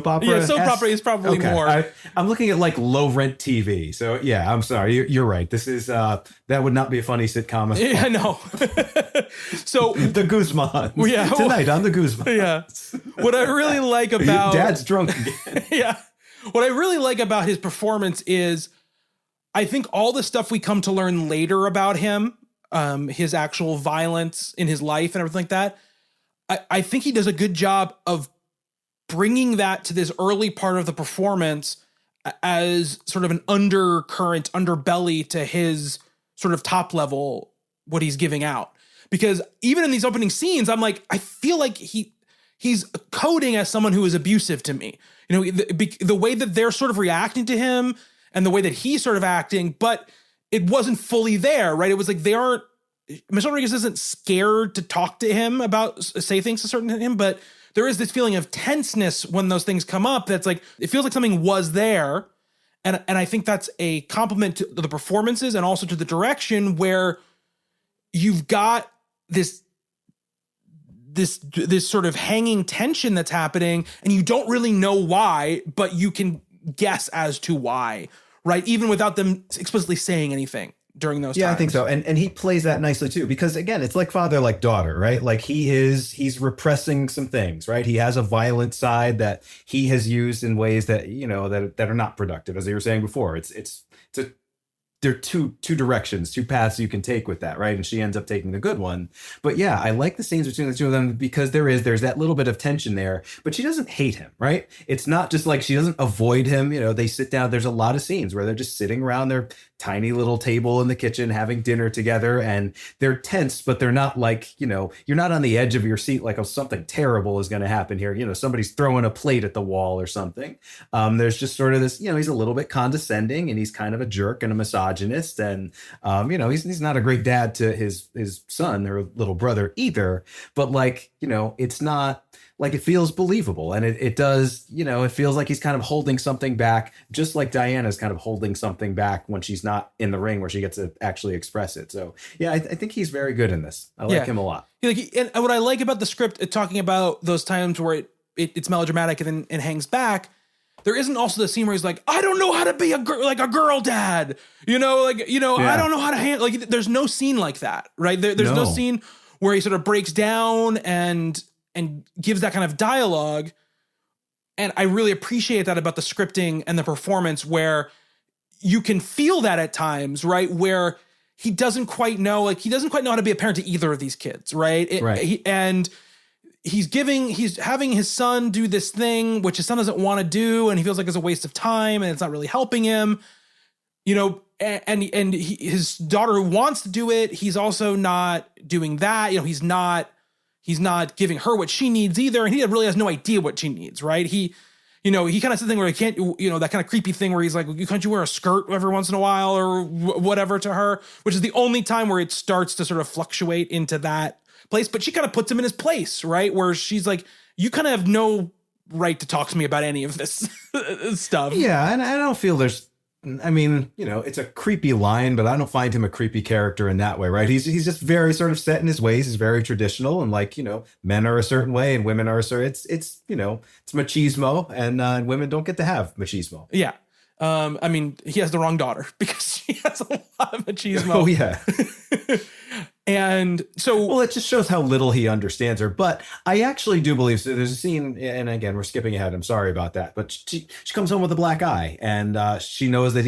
opera. Yeah, soap opera is probably more. I'm looking at like low rent TV. So yeah, I'm sorry. You're right. This is that would not be a funny sitcom. Yeah, I know. So the Guzmans. Yeah, tonight on the Guzmans. Yeah. What I really like about Dad's drunk again. Yeah. What I really like about his performance is, I think all the stuff we come to learn later about him, his actual violence in his life and everything like that, I think he does a good job of bringing that to this early part of the performance as sort of an undercurrent, underbelly to his sort of top level, what he's giving out. Because even in these opening scenes, I'm like, I feel like he's coding as someone who is abusive to me. The way that they're sort of reacting to him and the way that he's sort of acting, but it wasn't fully there, right? It was like Michelle Rodriguez isn't scared to talk to him say things to certain him, but there is this feeling of tenseness when those things come up. That's like, it feels like something was there. And I think that's a compliment to the performances and also to the direction, where you've got this sort of hanging tension that's happening and you don't really know why, but you can guess as to why, right? Even without them explicitly saying anything during those times. I think so. And he plays that nicely too, because again, it's like father, like daughter, right? Like he's repressing some things, right? He has a violent side that he has used in ways that, that are not productive. As you were saying before, there are two directions, two paths you can take with that, right? And she ends up taking the good one. But yeah, I like the scenes between the two of them because there's that little bit of tension there, but she doesn't hate him, right? It's not just like she doesn't avoid him. They sit down. There's a lot of scenes where they're just sitting around their tiny little table in the kitchen having dinner together, and they're tense, but they're not like, you're not on the edge of your seat like, oh, something terrible is going to happen here. Somebody's throwing a plate at the wall or something. There's just sort of this, he's a little bit condescending and he's kind of a jerk and a misogynist, and he's not a great dad to his son or little brother either, but like, it's not like, it feels believable, and it does, it feels like he's kind of holding something back, just like Diana's kind of holding something back when she's not in the ring where she gets to actually express it. So yeah, I think he's very good in this. I like him a lot. And what I like about the script, talking about those times where it's melodramatic and then it hangs back, there isn't also the scene where he's like, I don't know how to be a girl dad, I don't know how to handle, like, there's no scene like that, right? There's no scene where he sort of breaks down and gives that kind of dialogue. And I really appreciate that about the scripting and the performance, where you can feel that at times, right? Where he doesn't quite know how to be a parent to either of these kids, right? He's having his son do this thing, which his son doesn't want to do. And he feels like it's a waste of time and it's not really helping him, his daughter wants to do it. He's also not doing that. He's not giving her what she needs either. And he really has no idea what she needs, right? He kind of says the thing where he can't, that kind of creepy thing where he's like, can't you wear a skirt every once in a while or whatever to her, which is the only time where it starts to sort of fluctuate into that place. But she kind of puts him in his place, right? Where she's like, you kind of have no right to talk to me about any of this stuff. Yeah, and I don't feel there's. I mean, it's a creepy line, but I don't find him a creepy character in that way, right? He's just very sort of set in his ways. He's very traditional, and like, men are a certain way and women are a certain. It's machismo, and women don't get to have machismo. Yeah. I mean, he has the wrong daughter because she has a lot of machismo. Oh yeah. And so, well, it just shows how little he understands her. But I actually do believe, so there's a scene, and again, we're skipping ahead. I'm sorry about that. But she comes home with a black eye, and she knows that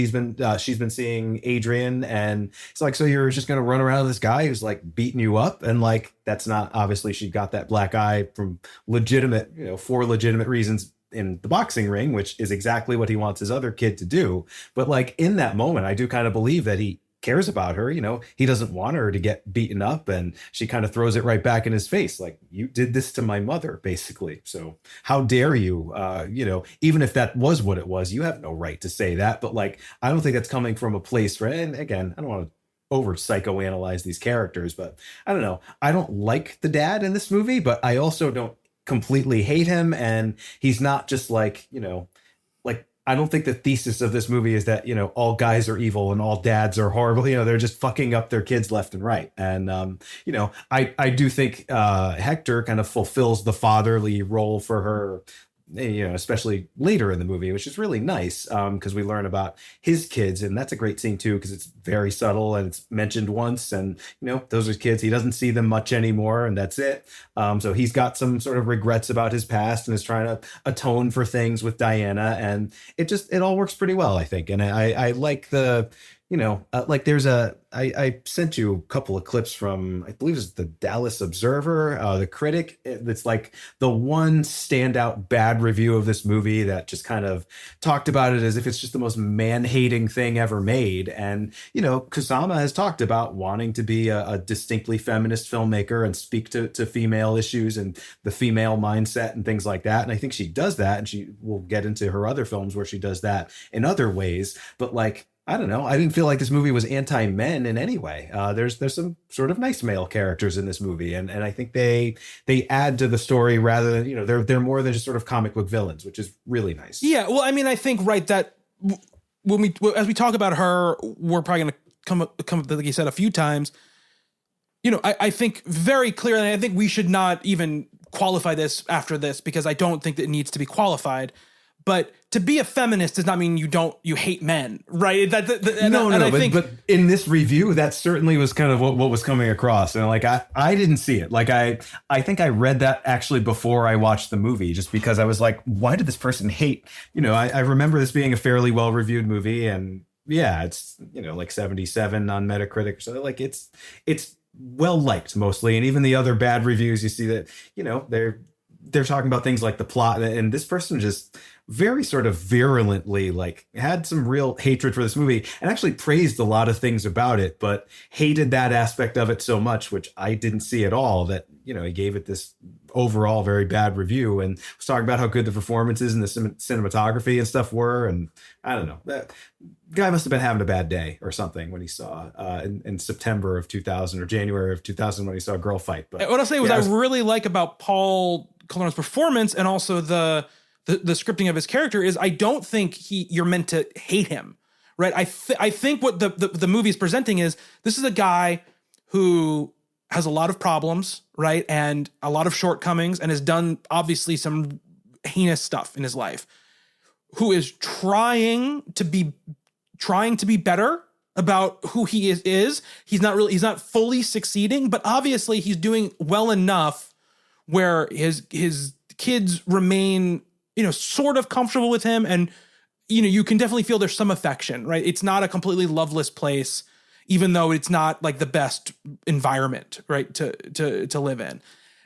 she's been seeing Adrian, and it's like, so you're just gonna run around with this guy who's like beating you up, and like that's not, obviously she got that black eye from legitimate, for legitimate reasons in the boxing ring, which is exactly what he wants his other kid to do. But like in that moment, I do kind of believe that he cares about her. He doesn't want her to get beaten up, and she kind of throws it right back in his face. Like, you did this to my mother, basically. So how dare you, even if that was what it was, you have no right to say that. But like, I don't think that's coming from a place where, and again, I don't want to over psychoanalyze these characters, but I don't know. I don't like the dad in this movie, but I also don't completely hate him. And he's not just like, like, I don't think the thesis of this movie is that, all guys are evil and all dads are horrible. They're just fucking up their kids left and right. And, I do think Hector kind of fulfills the fatherly role for her, especially later in the movie, which is really nice because we learn about his kids. And that's a great scene, too, because it's very subtle and it's mentioned once. And, those are his kids. He doesn't see them much anymore. And that's it. So he's got some sort of regrets about his past and is trying to atone for things with Diana. And it all works pretty well, I think. And I like the, like there's I sent you a couple of clips from, I believe it's the Dallas Observer, the critic. That's like the one standout bad review of this movie that just kind of talked about it as if it's just the most man-hating thing ever made. And, Kusama has talked about wanting to be a distinctly feminist filmmaker and speak to female issues and the female mindset and things like that. And I think she does that, and she will get into her other films where she does that in other ways. But like, I don't know. I didn't feel like this movie was anti-men in any way. There's some sort of nice male characters in this movie, and I think they add to the story rather than they're more than just sort of comic book villains, which is really nice. Yeah, well, I mean, I think that when as we talk about her, we're probably going to come like you said a few times. I think very clearly, and I think we should not even qualify this after this because I don't think that it needs to be qualified. But to be a feminist does not mean you hate men, right? But in this review, that certainly was kind of what was coming across. And like, I didn't see it. Like, I think I read that actually before I watched the movie, just because I was like, why did this person hate? I remember this being a fairly well-reviewed movie, and yeah, it's, like 77 on Metacritic or something. Like, it's well liked mostly. And even the other bad reviews, you see that, they're talking about things like the plot, and this person just very sort of virulently like had some real hatred for this movie and actually praised a lot of things about it, but hated that aspect of it so much, which I didn't see at all, that, he gave it this overall very bad review and was talking about how good the performances and the cinematography and stuff were. And I don't know, that guy must have been having a bad day or something when he saw in September of 2000 or January of 2000 when he saw Girlfight. But what I'll say was, I really like about Paul Colorno's performance and also the scripting of his character is, I don't think you're meant to hate him, right? I think what the movie is presenting is, this is a guy who has a lot of problems, right? And a lot of shortcomings, and has done obviously some heinous stuff in his life, who is trying to be better about who he is. He's not fully succeeding, but obviously he's doing well enough where his kids remain, sort of comfortable with him. And, you can definitely feel there's some affection, right? It's not a completely loveless place, even though it's not like the best environment, right, to live in.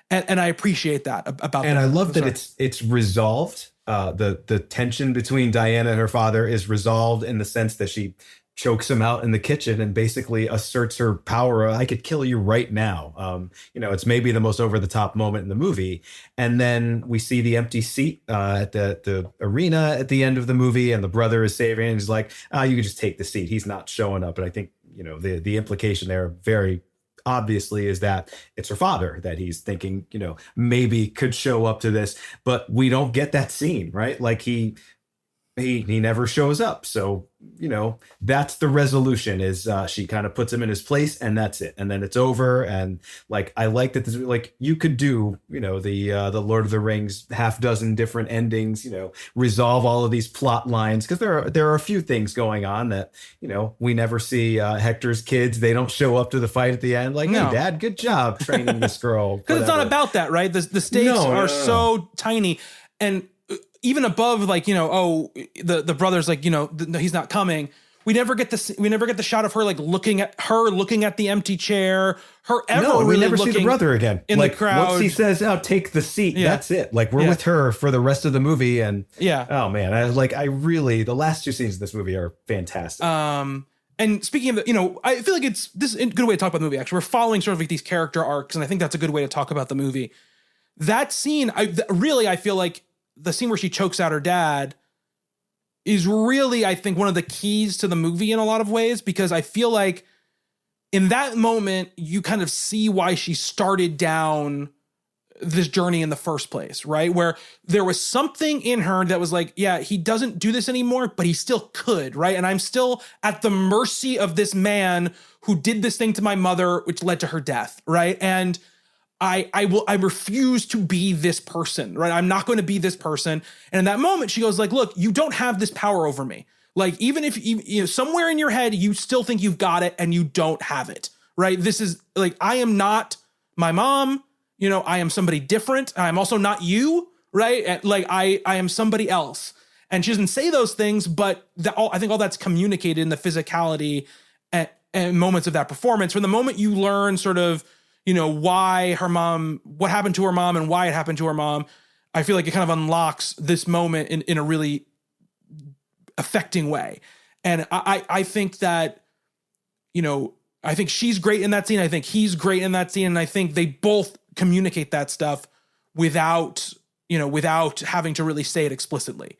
And I appreciate that about and that. I love that it's resolved. The tension between Diana and her father is resolved in the sense that she chokes him out in the kitchen and basically asserts her power. I could kill you right now. It's maybe the most over the top moment in the movie. And then we see the empty seat at the arena at the end of the movie, and the brother is saving, and he's like, you can just take the seat. He's not showing up. And I think, the implication there, very obviously is that it's her father that he's thinking, maybe could show up to this, but we don't get that scene, right? Like he never shows up. So, that's the resolution is she kind of puts him in his place and that's it. And then it's over. And like, I like that this, like you could do, the Lord of the Rings, half dozen different endings, resolve all of these plot lines. Cause there are a few things going on that, we never see Hector's kids. They don't show up to the fight at the end. Like, No. hey dad, good job training this girl. Because it's not about that, right? The stakes are so tiny. And even above, like, the brother's like, he's not coming. We never get the shot of her like looking at the empty chair. We never see the brother again in like, the crowd. Once he says, "Oh, take the seat," that's it. Like we're with her for the rest of the movie, and oh man, the last two scenes of this movie are fantastic. And speaking of I feel like this is a good way to talk about the movie. Actually, we're following sort of like these character arcs, and I think that's a good way to talk about the movie. That scene, I feel like the scene where she chokes out her dad is really, I think, one of the keys to the movie in a lot of ways, because I feel like in that moment, you kind of see why she started down this journey in the first place, right? Where there was something in her that was like, yeah, he doesn't do this anymore, but he still could, right? And I'm still at the mercy of this man who did this thing to my mother, which led to her death, right? And I refuse to be this person, right? I'm not going to be this person. And in that moment, she goes like, look, you don't have this power over me. Like, even if somewhere in your head, you still think you've got it and you don't have it, right? This is like, I am not my mom, I am somebody different. I'm also not you, right? And like, I am somebody else. And she doesn't say those things, but I think all that's communicated in the physicality and moments of that performance. From the moment you learn sort of, why her mom, what happened to her mom and why it happened to her mom, I feel like it kind of unlocks this moment in a really affecting way. And I think that, I think she's great in that scene. I think he's great in that scene. And I think they both communicate that stuff without having to really say it explicitly.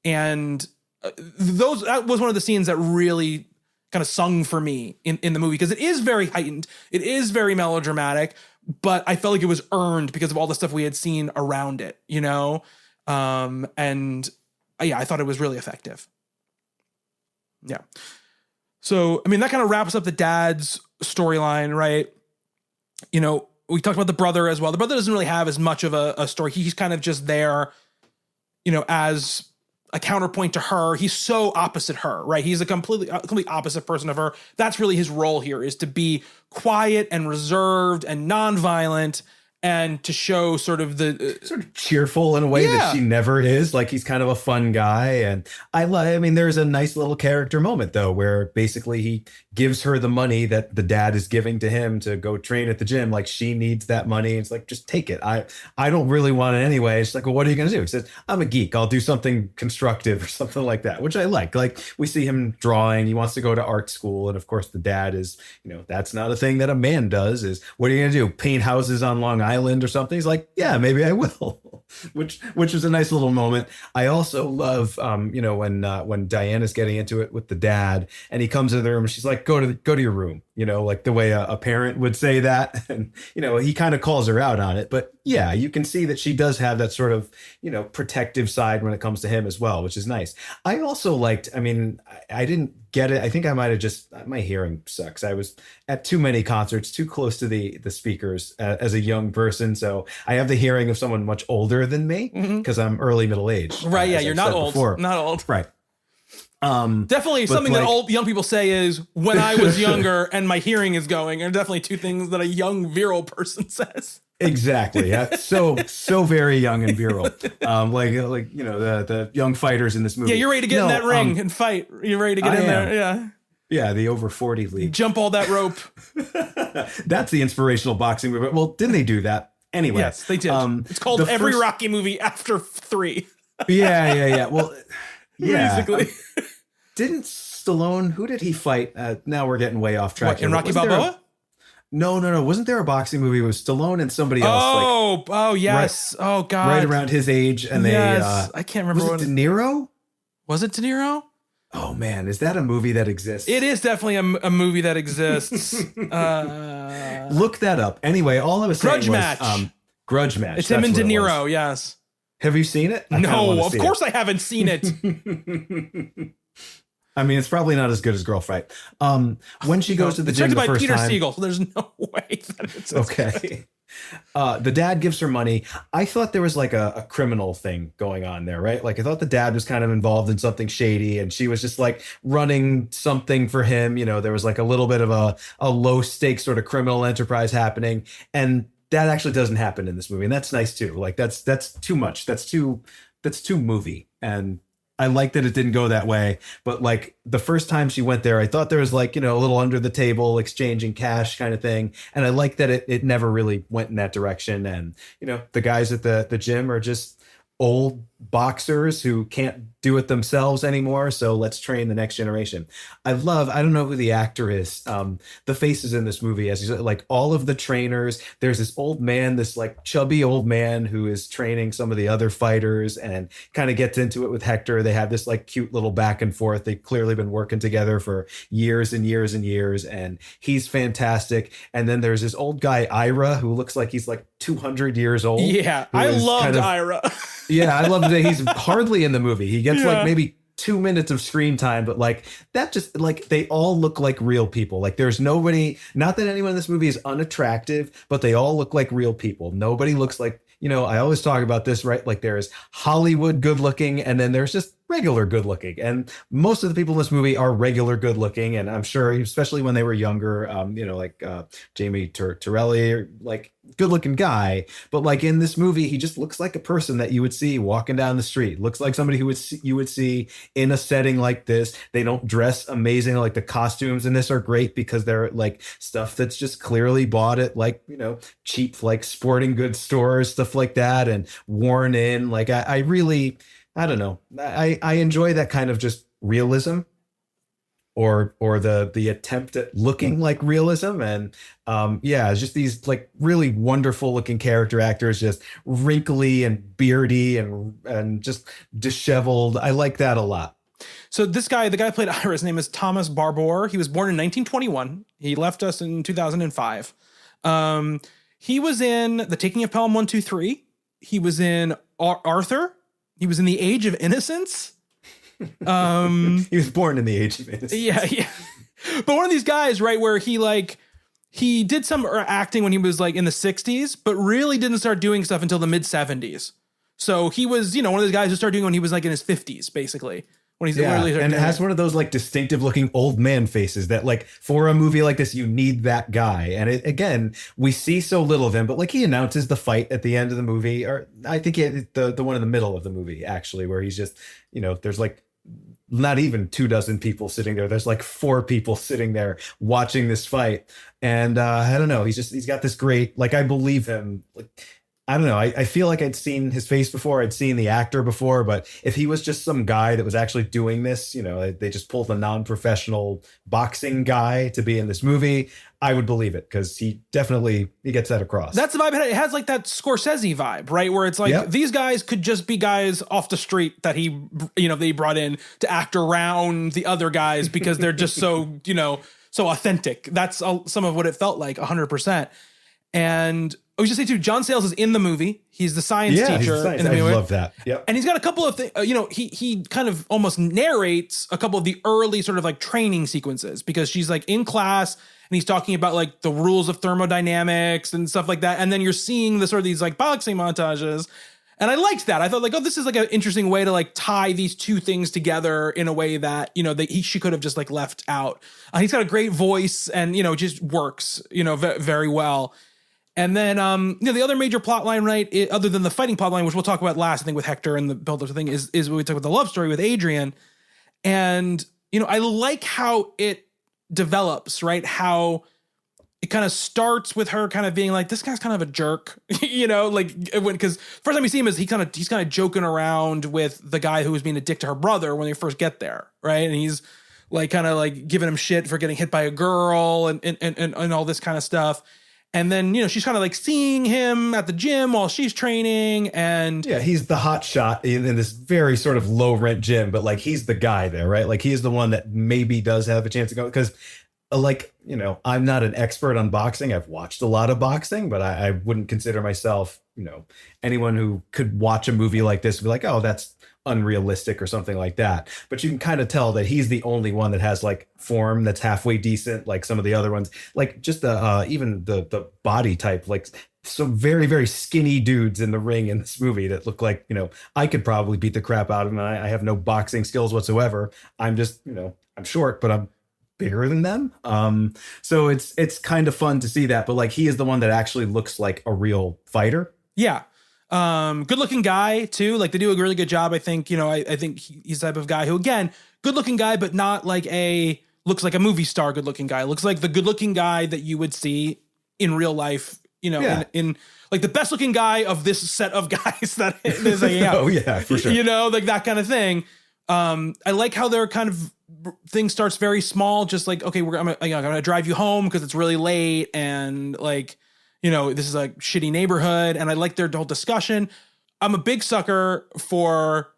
And that was one of the scenes that really kind of sung for me in the movie, because it is very heightened. It is very melodramatic, but I felt like it was earned because of all the stuff we had seen around it, and I thought it was really effective. Yeah. So, I mean, that kind of wraps up the dad's storyline, right? We talked about the brother as well. The brother doesn't really have as much of a story. He's kind of just there, as a counterpoint to her. He's so opposite her, right? He's a complete opposite person of her. That's really his role here, is to be quiet and reserved and nonviolent, and to show sort of the sort of cheerful in a way that she never is. Like, he's kind of a fun guy. And I mean, there's a nice little character moment though, where basically he gives her the money that the dad is giving to him to go train at the gym. Like, she needs that money. It's like, just take it. I don't really want it anyway. It's like, well, what are you going to do? He says, I'm a geek. I'll do something constructive or something like that, which I like. Like, we see him drawing. He wants to go to art school. And of course the dad is, that's not a thing that a man does. Is, what are you going to do? Paint houses on Long Island or something? He's like, yeah, maybe I will. which is a nice little moment. I also love, when Diana's getting into it with the dad, and he comes into the room and she's like, go to your room, like the way a parent would say that. And, he kind of calls her out on it, but yeah, you can see that she does have that sort of, protective side when it comes to him as well, which is nice. I also liked, I didn't get it. I think I might have just, my hearing sucks. I was at too many concerts, too close to the speakers as a young person. So I have the hearing of someone much older than me, because I'm early middle age. Right. Yeah. You're not old. Before. Not old. Right. Definitely something that old young people say is, when I was younger and my hearing is going, are definitely two things that a young virile person says. Exactly. Yeah. So very young and virile. The young fighters in this movie. Yeah, you're ready to get in that ring and fight. You're ready to get in there. Yeah. Yeah, the over 40 league. Jump all that rope. That's the inspirational boxing movement. Well, didn't they do that? Anyway. Yes, they did. It's called every Rocky movie after 3. Yeah. Well, yeah. Basically. Didn't Stallone, who did he fight? Now we're getting way off track. What, in Rocky Balboa? No. Wasn't there a boxing movie with Stallone and somebody else? Oh, yes. Right, God. Right around his age. And I can't remember. Was it De Niro? Was it De Niro? Oh man, is that a movie that exists? It is definitely a movie that exists. Look that up. Anyway, all I was saying Grudge was Match. Grudge Match. It's him and That's De what it was. Niro. Yes. Have you seen it? No, of course I haven't seen it. I mean, it's probably not as good as Girlfight. When she goes to the It's gym directed the by first Peter time, Siegel, so there's no way that it's okay. The dad gives her money. I thought there was like a criminal thing going on there, right? Like I thought the dad was kind of involved in something shady and she was just like running something for him. You know, there was like a little bit of a low stakes sort of criminal enterprise happening. And that actually doesn't happen in this movie. And that's nice too. Like that's too much. That's too movie. And I like that it didn't go that way. But like the first time she went there, I thought there was like, you know, a little under the table exchanging cash kind of thing. And I like that it never really went in that direction. And, you know, the guys at the gym are just old boxers who can't do it themselves anymore. So let's train the next generation. I don't know who the actor is. The faces in this movie, as you said, like all of the trainers, there's this old man, this like chubby old man who is training some of the other fighters and kind of gets into it with Hector. They have this like cute little back and forth. They've clearly been working together for years and years and years. And he's fantastic. And then there's this old guy, Ira, who looks like he's like 200 years old. Yeah, I loved Ira. Yeah, I love that he's hardly in the movie. He gets like maybe 2 minutes of screen time, but like that just like they all look like real people. Like there's nobody, not that anyone in this movie is unattractive, but they all look like real people. Nobody looks like, you know, I always talk about this, right? Like there's Hollywood good looking and then there's just regular good looking. And most of the people in this movie are regular good looking. And I'm sure, especially when they were younger, you know, like Jamie Torelli, like good looking guy. But like in this movie, he just looks like a person that you would see walking down the street. Looks like somebody who you would see in a setting like this. They don't dress amazing. Like the costumes in this are great because they're like stuff that's just clearly bought at like, you know, cheap, like sporting goods stores, stuff like that, and worn in. Like I really, I don't know. I enjoy that kind of just realism or the attempt at looking like realism. And yeah, it's just these like really wonderful looking character actors, just wrinkly and beardy and just disheveled. I like that a lot. So this guy, the guy who played Ira, his name is Thomas Barbour. He was born in 1921. He left us in 2005. He was in The Taking of Pelham 123. He was in Arthur. He was in The Age of Innocence. He was born in the Age of Innocence. Yeah. But one of these guys, right, where he did some acting when he was like in the 60s, but really didn't start doing stuff until the mid 70s. So he was, you know, one of those guys who started doing when he was like in his 50s, basically. When he's really and it has one of those like distinctive looking old man faces that like for a movie like this, you need that guy. And again, we see so little of him, but like he announces the fight at the end of the movie, or I think the one in the middle of the movie, actually, where he's just, you know, there's like not even 24 people sitting there. There's like 4 people sitting there watching this fight. And I don't know. He's got this great, like, I believe him. Like, I don't know. I feel like I'd seen his face before. I'd seen the actor before, but if he was just some guy that was actually doing this, you know, they just pulled a non-professional boxing guy to be in this movie, I would believe it because he gets that across. That's the vibe. It has like that Scorsese vibe, right? Where it's like these guys could just be guys off the street that they brought in to act around the other guys because they're just so, you know, so authentic. That's some of what it felt like 100%. And I was just say too, John Sayles is in the movie. He's the science teacher in the movie. I love that. Yep. And he's got a couple of things, you know, he kind of almost narrates a couple of the early sort of like training sequences because she's like in class and he's talking about like the rules of thermodynamics and stuff like that. And then you're seeing the sort of these like boxing montages. And I liked that. I thought like, oh, this is like an interesting way to like tie these two things together in a way that, you know, she could have just like left out. He's got a great voice and, you know, just works, you know, very well. And then, you know, the other major plot line, right, other than the fighting plot line, which we'll talk about last, I think, with Hector and the build-up thing, is when we talk about the love story with Adrian. And, you know, I like how it develops, right? How it kind of starts with her kind of being like, this guy's kind of a jerk, you know, like, because first time we see him is he's kind of joking around with the guy who was being a dick to her brother when they first get there, right? And he's like kind of like giving him shit for getting hit by a girl and all this kind of stuff. And then, she's kind of like seeing him at the gym while she's training. And yeah, he's the hot shot in this very sort of low rent gym, but like he's the guy there, right? Like he's the one that maybe does have a chance to go because like, I'm not an expert on boxing. I've watched a lot of boxing, but I wouldn't consider myself, anyone who could watch a movie like this and be like, oh, that's unrealistic or something like that. But you can kind of tell that he's the only one that has like form that's halfway decent, like some of the other ones, like just the even the body type, like some very, very skinny dudes in the ring in this movie that look like, I could probably beat the crap out of them. I have no boxing skills whatsoever. I'm just, I'm short, but I'm bigger than them. So it's kind of fun to see that, but like he is the one that actually looks like a real fighter. Yeah. Good looking guy too. Like they do a really good job. I think, I think he's the type of guy who, again, good looking guy, but not like looks like a movie star good looking guy. Looks like the good looking guy that you would see in real life, in like the best looking guy of this set of guys that is oh yeah, for sure. Like that kind of thing. I like how their kind of thing starts very small, just like, okay, I'm gonna drive you home because it's really late, and like, this is a shitty neighborhood, and I like their whole discussion. I'm a big sucker for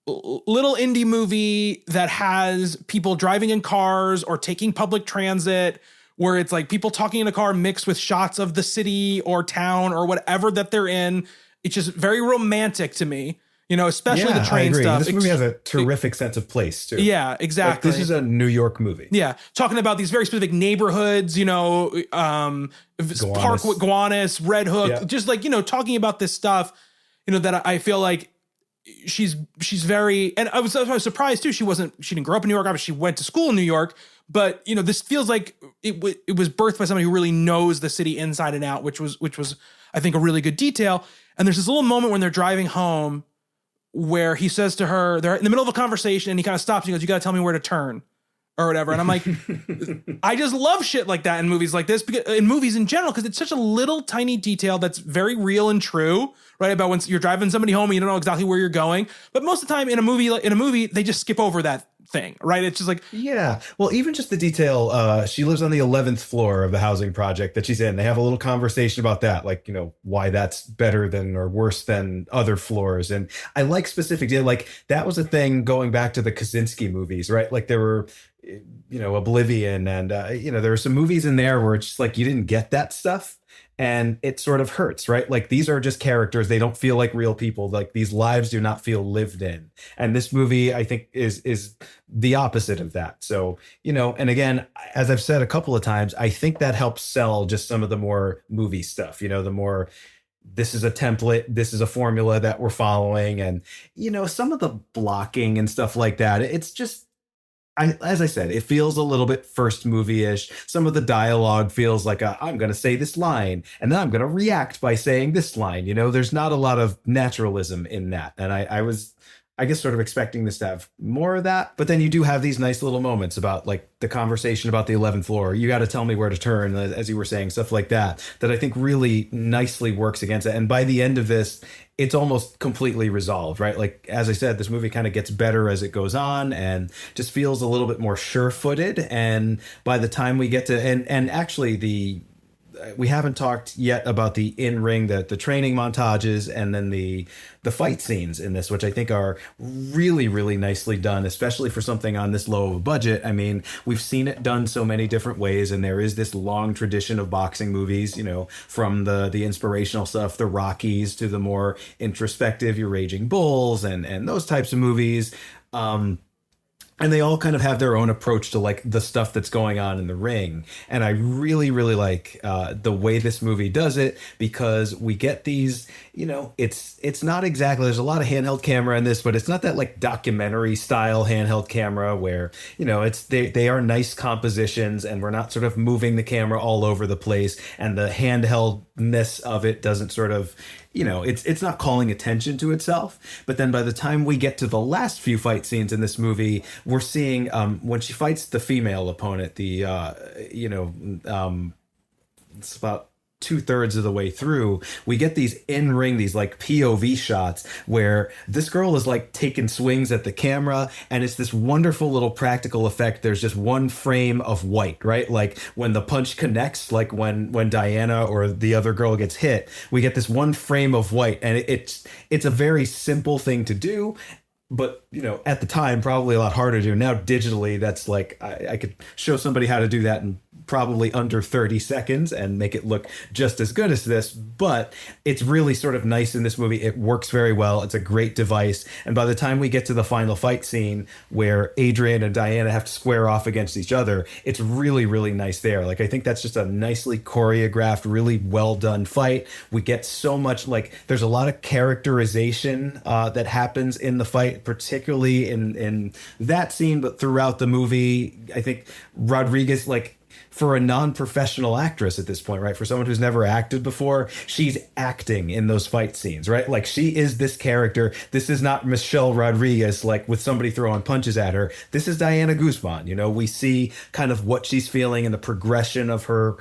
little indie movie that has people driving in cars or taking public transit, where it's like people talking in a car mixed with shots of the city or town or whatever that they're in. It's just very romantic to me. Especially the train stuff. This movie has a terrific sense of place too. Yeah, exactly. Like, this is a New York movie. Yeah, talking about these very specific neighborhoods. Park Gowanus, Red Hook, just like talking about this stuff. That I feel like she's very, and I was surprised too. She didn't grow up in New York. Obviously, she went to school in New York. But this feels like it was birthed by somebody who really knows the city inside and out, which was I think a really good detail. And there's this little moment when they're driving home, where he says to her, they're in the middle of a conversation and he kind of stops and he goes, you got to tell me where to turn or whatever. And I'm like, I just love shit like that in movies like this, because in movies in general, because it's such a little tiny detail that's very real and true, right? About when you're driving somebody home and you don't know exactly where you're going. But most of the time in a movie, they just skip over that thing, right? It's just like, yeah. Well, even just the detail, she lives on the 11th floor of the housing project that she's in. They have a little conversation about that, like, why that's better than or worse than other floors. And I like specific detail. Like that was a thing going back to the Kaczynski movies, right? Like there were, Oblivion, and there were some movies in there where it's just like you didn't get that stuff, and it sort of hurts, right? Like these are just characters; they don't feel like real people. Like these lives do not feel lived in, and this movie, I think, is the opposite of that. So and again, as I've said a couple of times, I think that helps sell just some of the more movie stuff. The more, this is a template, this is a formula that we're following, and some of the blocking and stuff like that. It's just. As I said, it feels a little bit first movie-ish. Some of the dialogue feels like I'm going to say this line, and then I'm going to react by saying this line. There's not a lot of naturalism in that. And I was, I guess, sort of expecting this to have more of that. But then you do have these nice little moments about like the conversation about the 11th floor. You got to tell me where to turn, as you were saying, stuff like that I think really nicely works against it. And by the end of this, it's almost completely resolved, right? Like, as I said, this movie kind of gets better as it goes on and just feels a little bit more sure-footed. And by the time we get to, and actually we haven't talked yet about the in-ring, the training montages, and then the fight scenes in this, which I think are really, really nicely done, especially for something on this low of a budget. I mean, we've seen it done so many different ways, and there is this long tradition of boxing movies, from the inspirational stuff, the Rockies, to the more introspective, your Raging Bulls, and those types of movies. And they all kind of have their own approach to like the stuff that's going on in the ring. And I really, really like the way this movie does it, because we get these, it's not exactly, there's a lot of handheld camera in this, but it's not that like documentary style handheld camera where, they are nice compositions and we're not sort of moving the camera all over the place. And the handheldness of it doesn't sort of, it's not calling attention to itself. But then by the time we get to the last few fight scenes in this movie, we're seeing when she fights the female opponent, it's about 2/3 of the way through, we get these in-ring, these like POV shots where this girl is like taking swings at the camera, and it's this wonderful little practical effect. There's just one frame of white, right? Like when the punch connects, like when Diana or the other girl gets hit, we get this one frame of white, and it's a very simple thing to do. But, you know, at the time, probably a lot harder to do. Now, digitally, that's like, I could show somebody how to do that in probably under 30 seconds and make it look just as good as this. But it's really sort of nice in this movie. It works very well. It's a great device. And by the time we get to the final fight scene where Adrian and Diana have to square off against each other, it's really, really nice there. Like, I think that's just a nicely choreographed, really well done fight. We get so much, like, there's a lot of characterization that happens in the fight, particularly in that scene, but throughout the movie. I think Rodriguez, like, for a non-professional actress at this point, right? For someone who's never acted before, she's acting in those fight scenes, right? Like, she is this character. This is not Michelle Rodriguez, like with somebody throwing punches at her. This is Diana Guzman. You know, we see kind of what she's feeling and the progression of her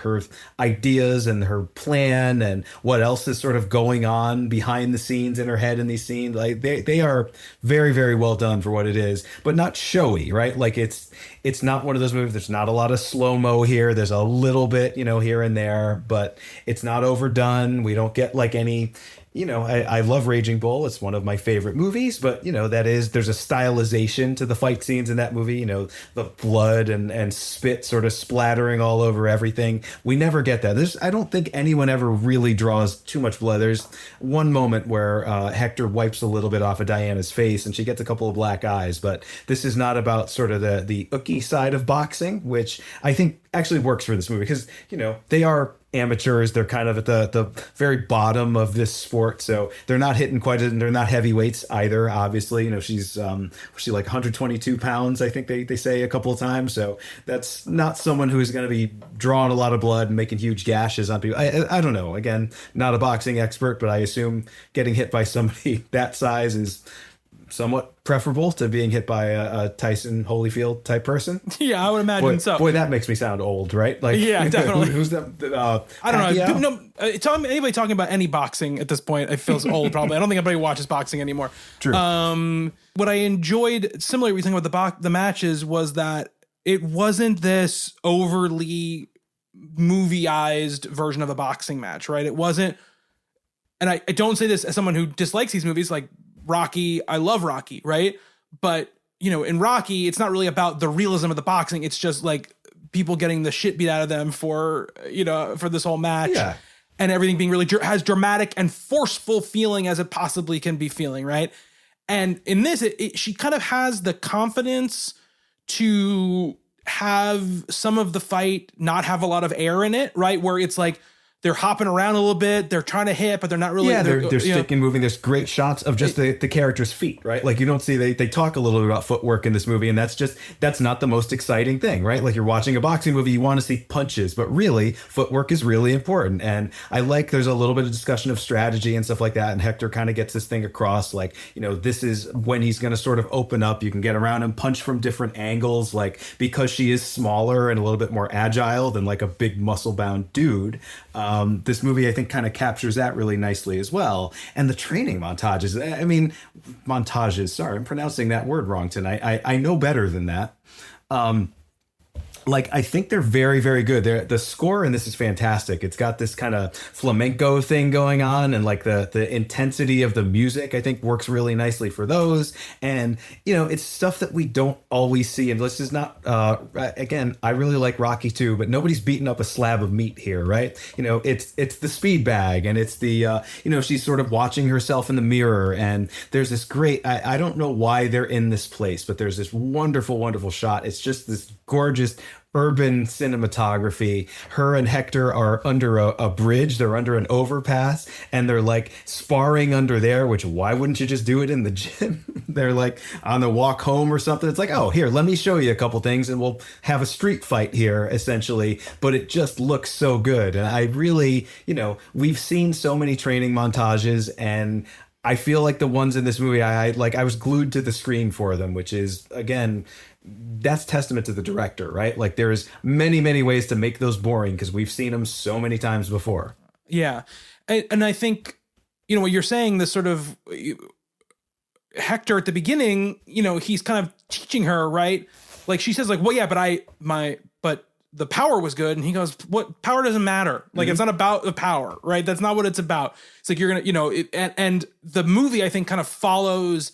ideas and her plan and what else is sort of going on behind the scenes in her head in these scenes. Like, they are very, very well done for what it is, but not showy, right? Like, it's not one of those movies. There's not a lot of slow-mo here. There's a little bit, you know, here and there, but it's not overdone. We don't get like any, you know, I love Raging Bull. It's one of my favorite movies, but, you know, there's a stylization to the fight scenes in that movie, you know, the blood and spit sort of splattering all over everything. We never get that. I don't think anyone ever really draws too much blood. There's one moment where Hector wipes a little bit off of Diana's face and she gets a couple of black eyes, but this is not about sort of the ooky side of boxing, which I think actually works for this movie because, you know, they are amateurs. They're kind of at the very bottom of this sport, so they're not hitting quite as, they're not heavyweights either, obviously. You know, she's like 122 pounds, I think they say a couple of times, so that's not someone who is going to be drawing a lot of blood and making huge gashes on people. I don't know, again, not a boxing expert, but I assume getting hit by somebody that size is somewhat preferable to being hit by a Tyson Holyfield type person. Yeah, I would imagine so. Boy, that makes me sound old, right? Like, yeah, definitely. Who's that? I don't know. Anybody talking about any boxing at this point, it feels old. Probably. I don't think anybody watches boxing anymore. True. What I enjoyed, similarly, we think about the matches, was that it wasn't this overly movieized version of a boxing match, right? It wasn't, and I don't say this as someone who dislikes these movies, like Rocky. I love Rocky, right? But, you know, in Rocky, it's not really about the realism of the boxing. It's just like people getting the shit beat out of them for this whole match. Yeah. And everything being really as dramatic and forceful feeling as it possibly can be feeling, right? And in this, she kind of has the confidence to have some of the fight not have a lot of air in it, right? Where it's like, they're hopping around a little bit. They're trying to hit, but they're not really. Yeah, they're sticking, moving. There's great shots of just the character's feet, right? Like, you don't see, they talk a little bit about footwork in this movie, and that's not the most exciting thing, right? Like, you're watching a boxing movie, you want to see punches, but really, footwork is really important. And I like, there's a little bit of discussion of strategy and stuff like that, and Hector kind of gets this thing across, like, you know, this is when he's going to sort of open up. You can get around and punch from different angles, like, because she is smaller and a little bit more agile than like a big muscle-bound dude. This movie, I think, kind of captures that really nicely as well. And the training montages, sorry, I'm pronouncing that word wrong tonight. I know better than that. Like, I think they're very, very good. The score in this is fantastic. It's got this kind of flamenco thing going on, and like the intensity of the music, I think, works really nicely for those. And, you know, it's stuff that we don't always see. And this is not, again, I really like Rocky too, but nobody's beating up a slab of meat here, right? You know, it's the speed bag, and it's the, you know, she's sort of watching herself in the mirror, and there's this great, I don't know why they're in this place, but there's this wonderful, wonderful shot. It's just this gorgeous urban cinematography. Her and Hector are under a bridge. They're under an overpass, and they're like sparring under there, which, why wouldn't you just do it in the gym? They're like on the walk home or something. It's like, oh, here, let me show you a couple things and we'll have a street fight here, essentially. But it just looks so good. And I really, you know, we've seen so many training montages, and I feel like the ones in this movie, I was glued to the screen for them, which is, again, that's testament to the director, right? Like, there's many, many ways to make those boring because we've seen them so many times before. Yeah. And I think, what you're saying, this sort of Hector at the beginning, he's kind of teaching her, right? Like she says like, well, yeah, but the power was good. And he goes, what? Power doesn't matter. Like, it's not about the power, right? That's not what it's about. It's like, you're going to, and the movie, I think, kind of follows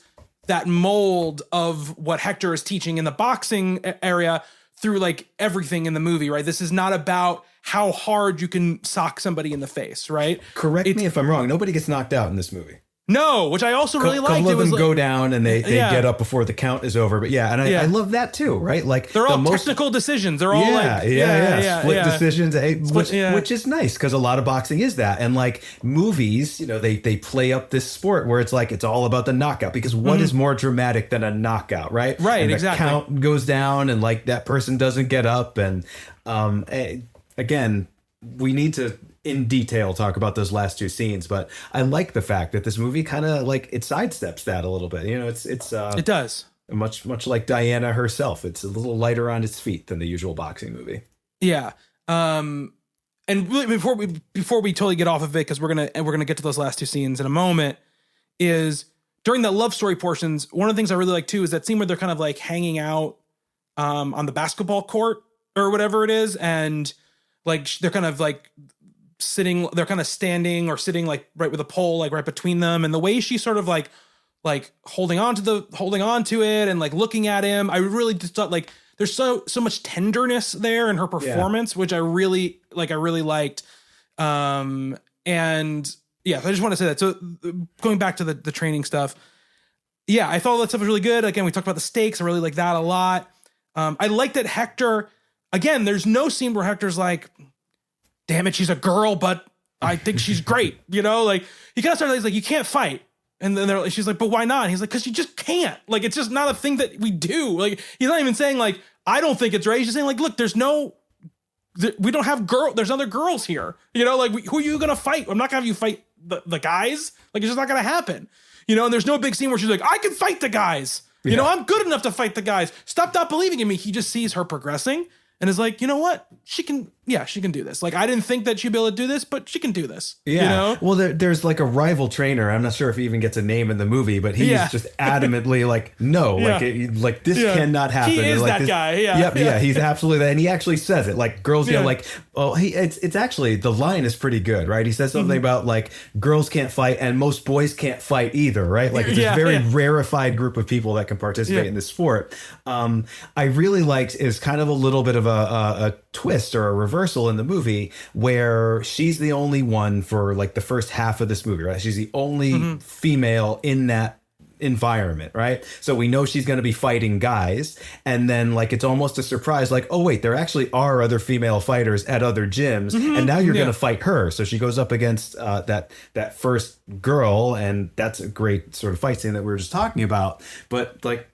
that mold of what Hector is teaching in the boxing area through like everything in the movie, right? This is not about how hard you can sock somebody in the face, right? Correct me if I'm wrong. Nobody gets knocked out in this movie. No, which I also really liked. A couple of them go down and they get up before the count is over. But yeah, and I love that too, right? Like they're all technical decisions. They're all split decisions, which is nice because a lot of boxing is that. And like movies, they play up this sport where it's like it's all about the knockout because what is more dramatic than a knockout, right? Right, and exactly. The count goes down and like that person doesn't get up. And again, we need to in detail talk about those last two scenes, but I like the fact that this movie kind of like it sidesteps that a little bit. It does much like Diana herself. It's a little lighter on its feet than the usual boxing movie. Yeah. And really, before we totally get off of it, because we're gonna get to those last two scenes in a moment, is during the love story portions. One of the things I really like too is that scene where they're kind of like hanging out on the basketball court or whatever it is, and like they're kind of like sitting, they're kind of standing or sitting like right with a pole, like right between them. And the way she sort of like holding on to it and like looking at him, I really just thought like there's so much tenderness there in her performance, which I really liked. And yeah, so I just want to say that. So going back to the training stuff. Yeah, I thought that stuff was really good. Again, we talked about the stakes. I really like that a lot. I like that Hector, again, there's no scene where Hector's like, damn it, she's a girl, but I think she's great. Like he kind of started, he's like, you can't fight. And then she's like, but why not? And he's like, because you just can't. Like, it's just not a thing that we do. Like, he's not even saying like, I don't think it's right. He's just saying like, look, we don't have there's other girls here. Like who are you going to fight? I'm not going to have you fight the guys. Like, it's just not going to happen. And there's no big scene where she's like, I can fight the guys. I'm good enough to fight the guys. Stop not believing in me. He just sees her progressing and is like, you know what? She can do this. Like, I didn't think that she'd be able to do this, but she can do this. Yeah. Well, there's like a rival trainer. I'm not sure if he even gets a name in the movie, but he's just adamantly like, no, like this cannot happen. He is like that this, guy. Yeah. Yeah. He's absolutely that. And he actually says it like girls, like, oh, it's actually, the line is pretty good, right? He says something about like girls can't fight and most boys can't fight either, right? Like it's a very rarefied group of people that can participate in this sport. I really liked is kind of a little bit of a twist or a reversal in the movie where she's the only one for like the first half of this movie, right? She's the only female in that environment, right? So we know she's going to be fighting guys, and then like it's almost a surprise, like, oh wait, there actually are other female fighters at other gyms, and now you're going to fight her. So she goes up against that first girl, and that's a great sort of fight scene that we were just talking about. But like,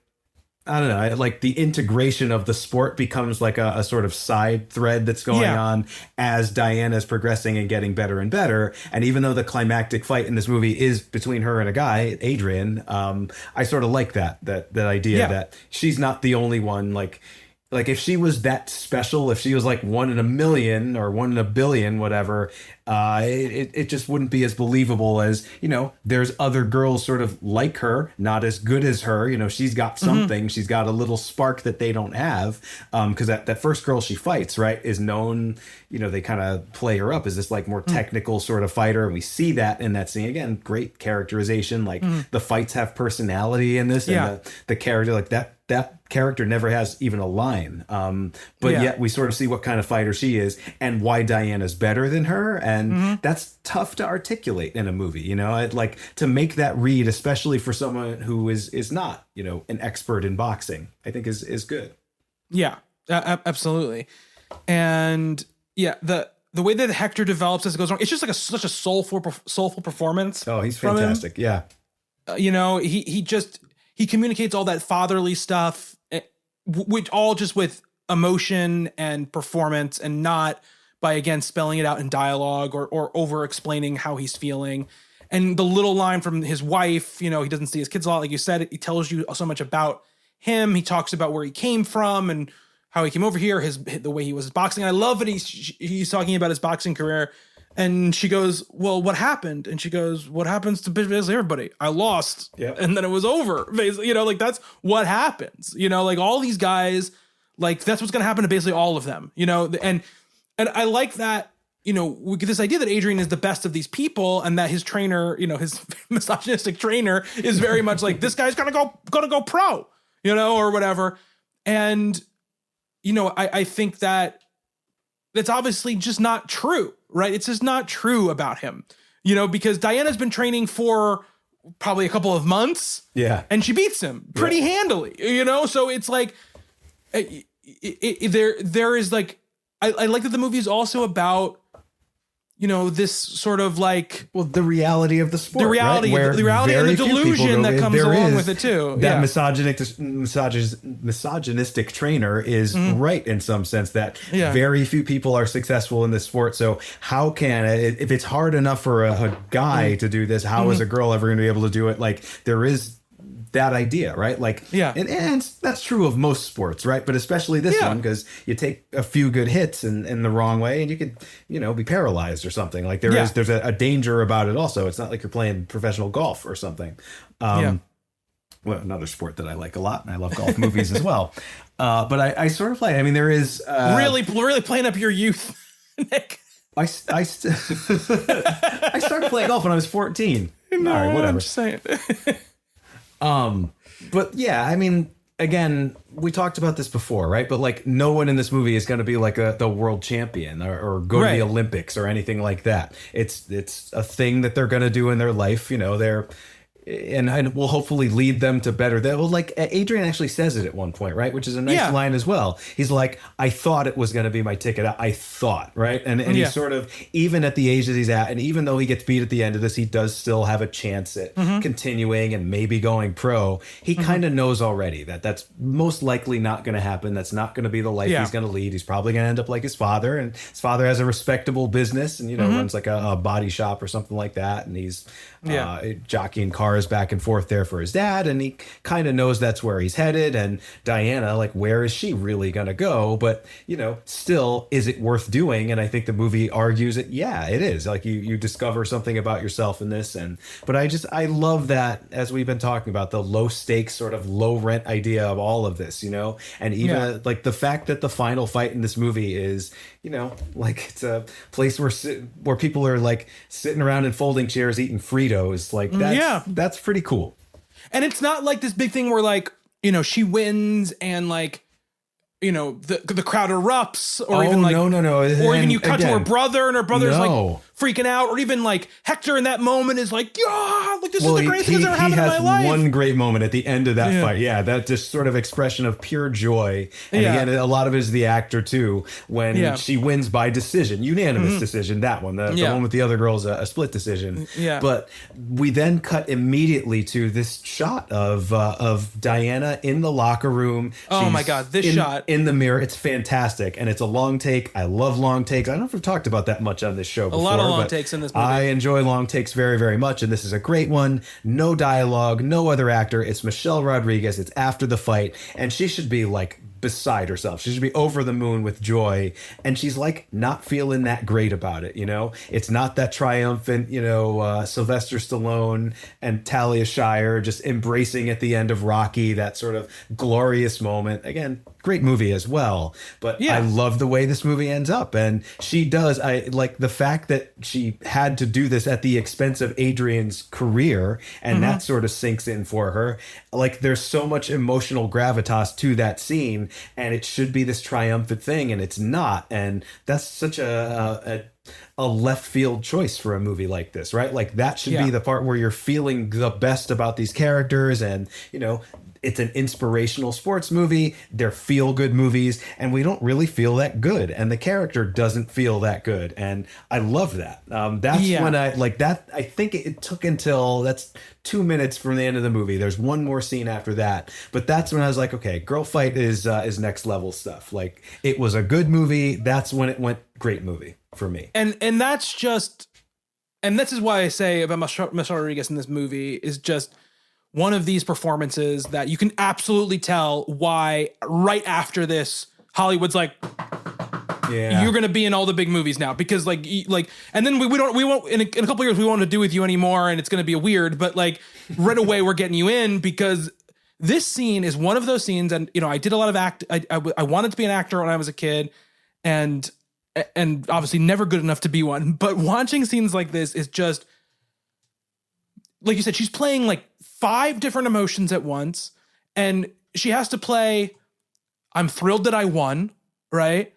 I don't know, like the integration of the sport becomes like a sort of side thread that's going on as Diana's progressing and getting better and better. And even though the climactic fight in this movie is between her and a guy, Adrian, I sort of like that idea that she's not the only one. Like if she was that special, if she was like 1 in a million or 1 in a billion, whatever, it just wouldn't be as believable as, there's other girls sort of like her, not as good as her. She's got something, she's got a little spark that they don't have. Because that first girl she fights, right, is known, they kind of play her up as this like more technical sort of fighter. And we see that in that scene. Again, great characterization. Like the fights have personality in this. And the character like that character never has even a line. But yet we sort of see what kind of fighter she is and why Diana's better than her. And that's tough to articulate in a movie, I'd like to make that read, especially for someone who is not, an expert in boxing, I think is good. Yeah, absolutely. And the way that Hector develops as it goes on, it's just like such a soulful performance. Oh, he's fantastic. Yeah. He communicates all that fatherly stuff, which all just with emotion and performance and not by, again, spelling it out in dialogue or over explaining how he's feeling. And the little line from his wife, he doesn't see his kids a lot. Like you said, he tells you so much about him. He talks about where he came from and how he came over here, the way he was boxing. I love that he's talking about his boxing career And she goes, well, what happened? And she goes, what happens to basically everybody? I lost. Yep. And then it was over. Basically, you know, like that's what happens. You know, like all these guys, like that's what's going to happen to basically all of them, you know? And I like that, you know, we get this idea that Adrian is the best of these people and that his trainer, you know, his misogynistic trainer is very much like, this guy's gonna go pro, you know, or whatever. And, you know, I think that that's obviously just not true, right? It's just not true about him, you know, because Diana's been training for probably a couple of months. Yeah. And she beats him pretty handily, you know? So it's like, there is like, I like that the movie is also about, you know, this sort of like, well, the reality of the sport, the reality, right? the reality and the delusion that comes along with it too. That misogynistic trainer is right in some sense that very few people are successful in this sport. So how can if it's hard enough for a guy to do this, how is a girl ever going to be able to do it? Like there is that idea, right? Like, and that's true of most sports, right? But especially this one, because you take a few good hits in the wrong way and you could, you know, be paralyzed or something. Like there's a danger about it also. It's not like you're playing professional golf or something. Well, another sport that I like a lot, and I love golf movies as well. But I sort of like, I mean, there is really playing up your youth, Nick. I started playing golf when I was 14. No, all right, whatever. I'm just saying. But yeah, I mean, again, we talked about this before, right? But like, no one in this movie is going to be like the world champion or go to the Olympics or anything like that. It's a thing that they're going to do in their life. You know, and will hopefully lead them to better. Well, like Adrian actually says it at one point, right? Which is a nice line as well. He's like, I thought it was going to be my ticket. I thought, right? And he's sort of, even at the age that he's at, and even though he gets beat at the end of this, he does still have a chance at continuing and maybe going pro. He kind of knows already that that's most likely not going to happen. That's not going to be the life he's going to lead. He's probably going to end up like his father, and his father has a respectable business and, you know, runs like a body shop or something like that. And he's jockeying cars back and forth there for his dad, and he kind of knows that's where he's headed. And Diana, like, where is she really gonna go? But, you know, still, is it worth doing? And I think the movie argues it. Yeah, it is. Like, you discover something about yourself in this. But I love that, as we've been talking about, the low stakes, sort of low rent idea of all of this, you know. And even like the fact that the final fight in this movie is, you know, like it's a place where people are like sitting around in folding chairs eating Fritos. Like that's pretty cool. And it's not like this big thing where, like, you know, she wins and, like, you know, the crowd erupts, or even like, no. Or even you cut to her brother and her brother's like freaking out, or even like Hector in that moment is like, like this is the greatest thing that's ever happened in my life. He has one great moment at the end of that fight. Yeah, that just sort of expression of pure joy. And again, a lot of it is the actor too, when she wins by decision, unanimous decision, that one. The one with the other girl's a split decision. Yeah. But we then cut immediately to this shot of Diana in the locker room. Oh my God, this shot. In the mirror. It's fantastic. And it's a long take. I love long takes. I don't know if we've talked about that much on this show before. A lot of long takes in this movie. I enjoy long takes very, very much. And this is a great one. No dialogue, no other actor. It's Michelle Rodriguez. It's after the fight. And she should be like beside herself. She should be over the moon with joy. And she's like not feeling that great about it, you know? It's not that triumphant, you know, Sylvester Stallone and Talia Shire just embracing at the end of Rocky, that sort of glorious moment. Again, great movie as well. But I love the way this movie ends up. And she does, I like the fact that she had to do this at the expense of Adrian's career, and that sort of sinks in for her. Like there's so much emotional gravitas to that scene, and it should be this triumphant thing, and it's not. And that's such a left field choice for a movie like this, right? Like that should be the part where you're feeling the best about these characters, and, you know, it's an inspirational sports movie. They're feel-good movies, and we don't really feel that good. And the character doesn't feel that good. And I love that. That's when I like that. I think it took until that's 2 minutes from the end of the movie. There's one more scene after that. But that's when I was like, okay, Girlfight is next level stuff. Like, it was a good movie. That's when it went great movie for me. And that's just, and this is why I say about Michelle Rodriguez in this movie is just one of these performances that you can absolutely tell why right after this, Hollywood's like, Yeah. you're going to be in all the big movies now because and then we won't in a couple years we won't do with you anymore and it's going to be weird, but like right away we're getting you in because this scene is one of those scenes. And, I did a lot of I wanted to be an actor when I was a kid and obviously never good enough to be one, but watching scenes like this is just, like you said, she's playing like 5 different emotions at once. And she has to play, I'm thrilled that I won, right?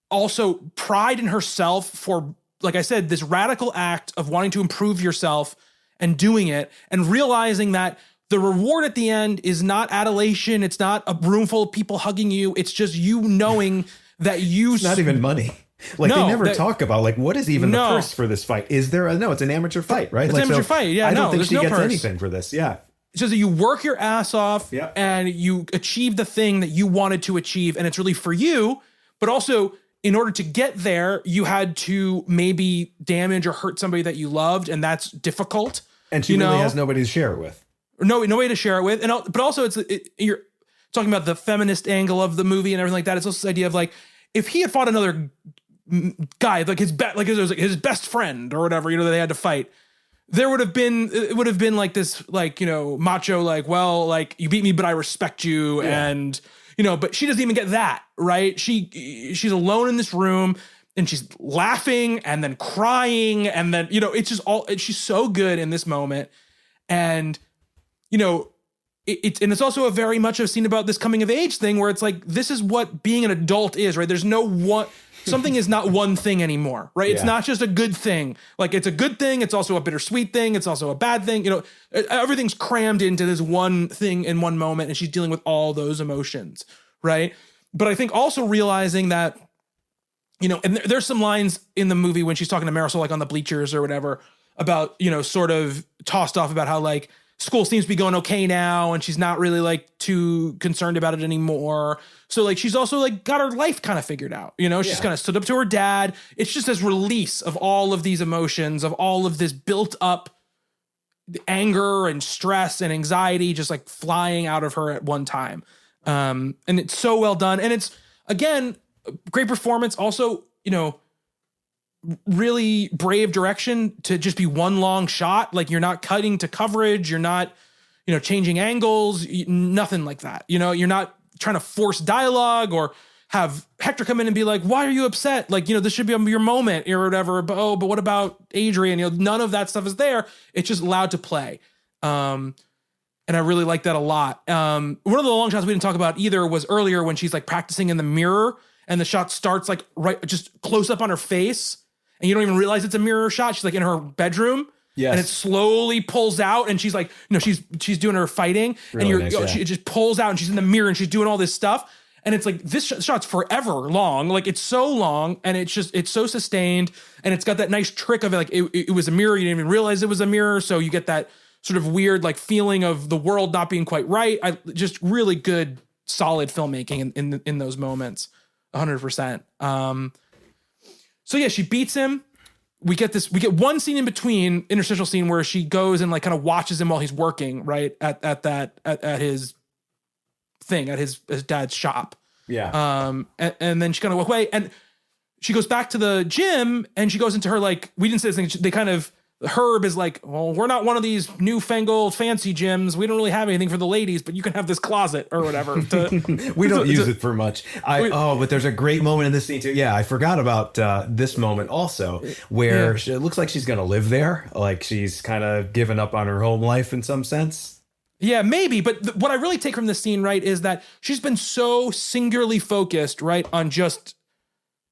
Also, pride in herself for, like I said, this radical act of wanting to improve yourself and doing it and realizing that the reward at the end is not adulation. It's not a room full of people hugging you. It's just you knowing that you... It's not even money. Like they never talk about like what is even the purse for this fight? Is there no? It's an amateur fight, right? It's an amateur fight. Yeah, I don't think she gets purse. anything for this. Yeah, it's just that you work your ass off and you achieve the thing that you wanted to achieve, and it's really for you. But also, in order to get there, you had to maybe damage or hurt somebody that you loved, and that's difficult. And she really has nobody to share it with. No way to share it with. But also, you're talking about the feminist angle of the movie and everything like that. It's also this idea of like if he had fought another guy like his best friend or whatever, that they had to fight, it would have been like this, like, macho, like, well, like you beat me, but I respect you. Yeah. And, but she doesn't even get that, right? She's alone in this room and she's laughing and then crying. And then, it's just she's so good in this moment. And, it's also a very much a scene about this coming of age thing where it's like, this is what being an adult is, right? There's no one, something is not one thing anymore, right? It's not just a good thing. Like it's a good thing. It's also a bittersweet thing. It's also a bad thing. Everything's crammed into this one thing in one moment. And she's dealing with all those emotions. Right. But I think also realizing that, and there's some lines in the movie when she's talking to Marisol, like on the bleachers or whatever about, sort of tossed off about how like, school seems to be going okay now and she's not really like too concerned about it anymore. So like she's also like got her life kind of figured out, she's kind of stood up to her dad. It's just this release of all of these emotions, of all of this built up anger and stress and anxiety just like flying out of her at one time. And it's so well done. And it's, again, great performance. Also, really brave direction to just be one long shot. Like you're not cutting to coverage. You're not, changing angles, nothing like that. You're not trying to force dialogue or have Hector come in and be like, why are you upset? Like, this should be your moment or whatever. But what about Adrian? None of that stuff is there. It's just allowed to play. And I really like that a lot. One of the long shots we didn't talk about either was earlier when she's like practicing in the mirror and the shot starts like right, just close up on her face. And you don't even realize it's a mirror shot. She's like in her bedroom. Yes. And it slowly pulls out and she's like, she's doing her fighting really and it just pulls out and she's in the mirror and she's doing all this stuff. And it's like, this shot's forever long. Like it's so long and it's so sustained. And it's got that nice trick of it. Like it was a mirror. You didn't even realize it was a mirror. So you get that sort of weird, like feeling of the world not being quite right. Just really good, solid filmmaking in those moments. 100%. So yeah, she beats him. We get one scene in between, interstitial scene where she goes and like kind of watches him while he's working, right? At his thing, at his dad's shop. Yeah. And then she kind of walk away and she goes back to the gym and she goes into her, like, we didn't say this thing. They kind of, Herb is like, well, we're not one of these newfangled fancy gyms. We don't really have anything for the ladies, but you can have this closet or whatever. We don't use it for much. But there's a great moment in this scene too. Yeah, I forgot about this moment also, where it looks like she's going to live there. Like she's kind of given up on her home life in some sense. Yeah, maybe. But what I really take from this scene, right, is that she's been so singularly focused, right, on just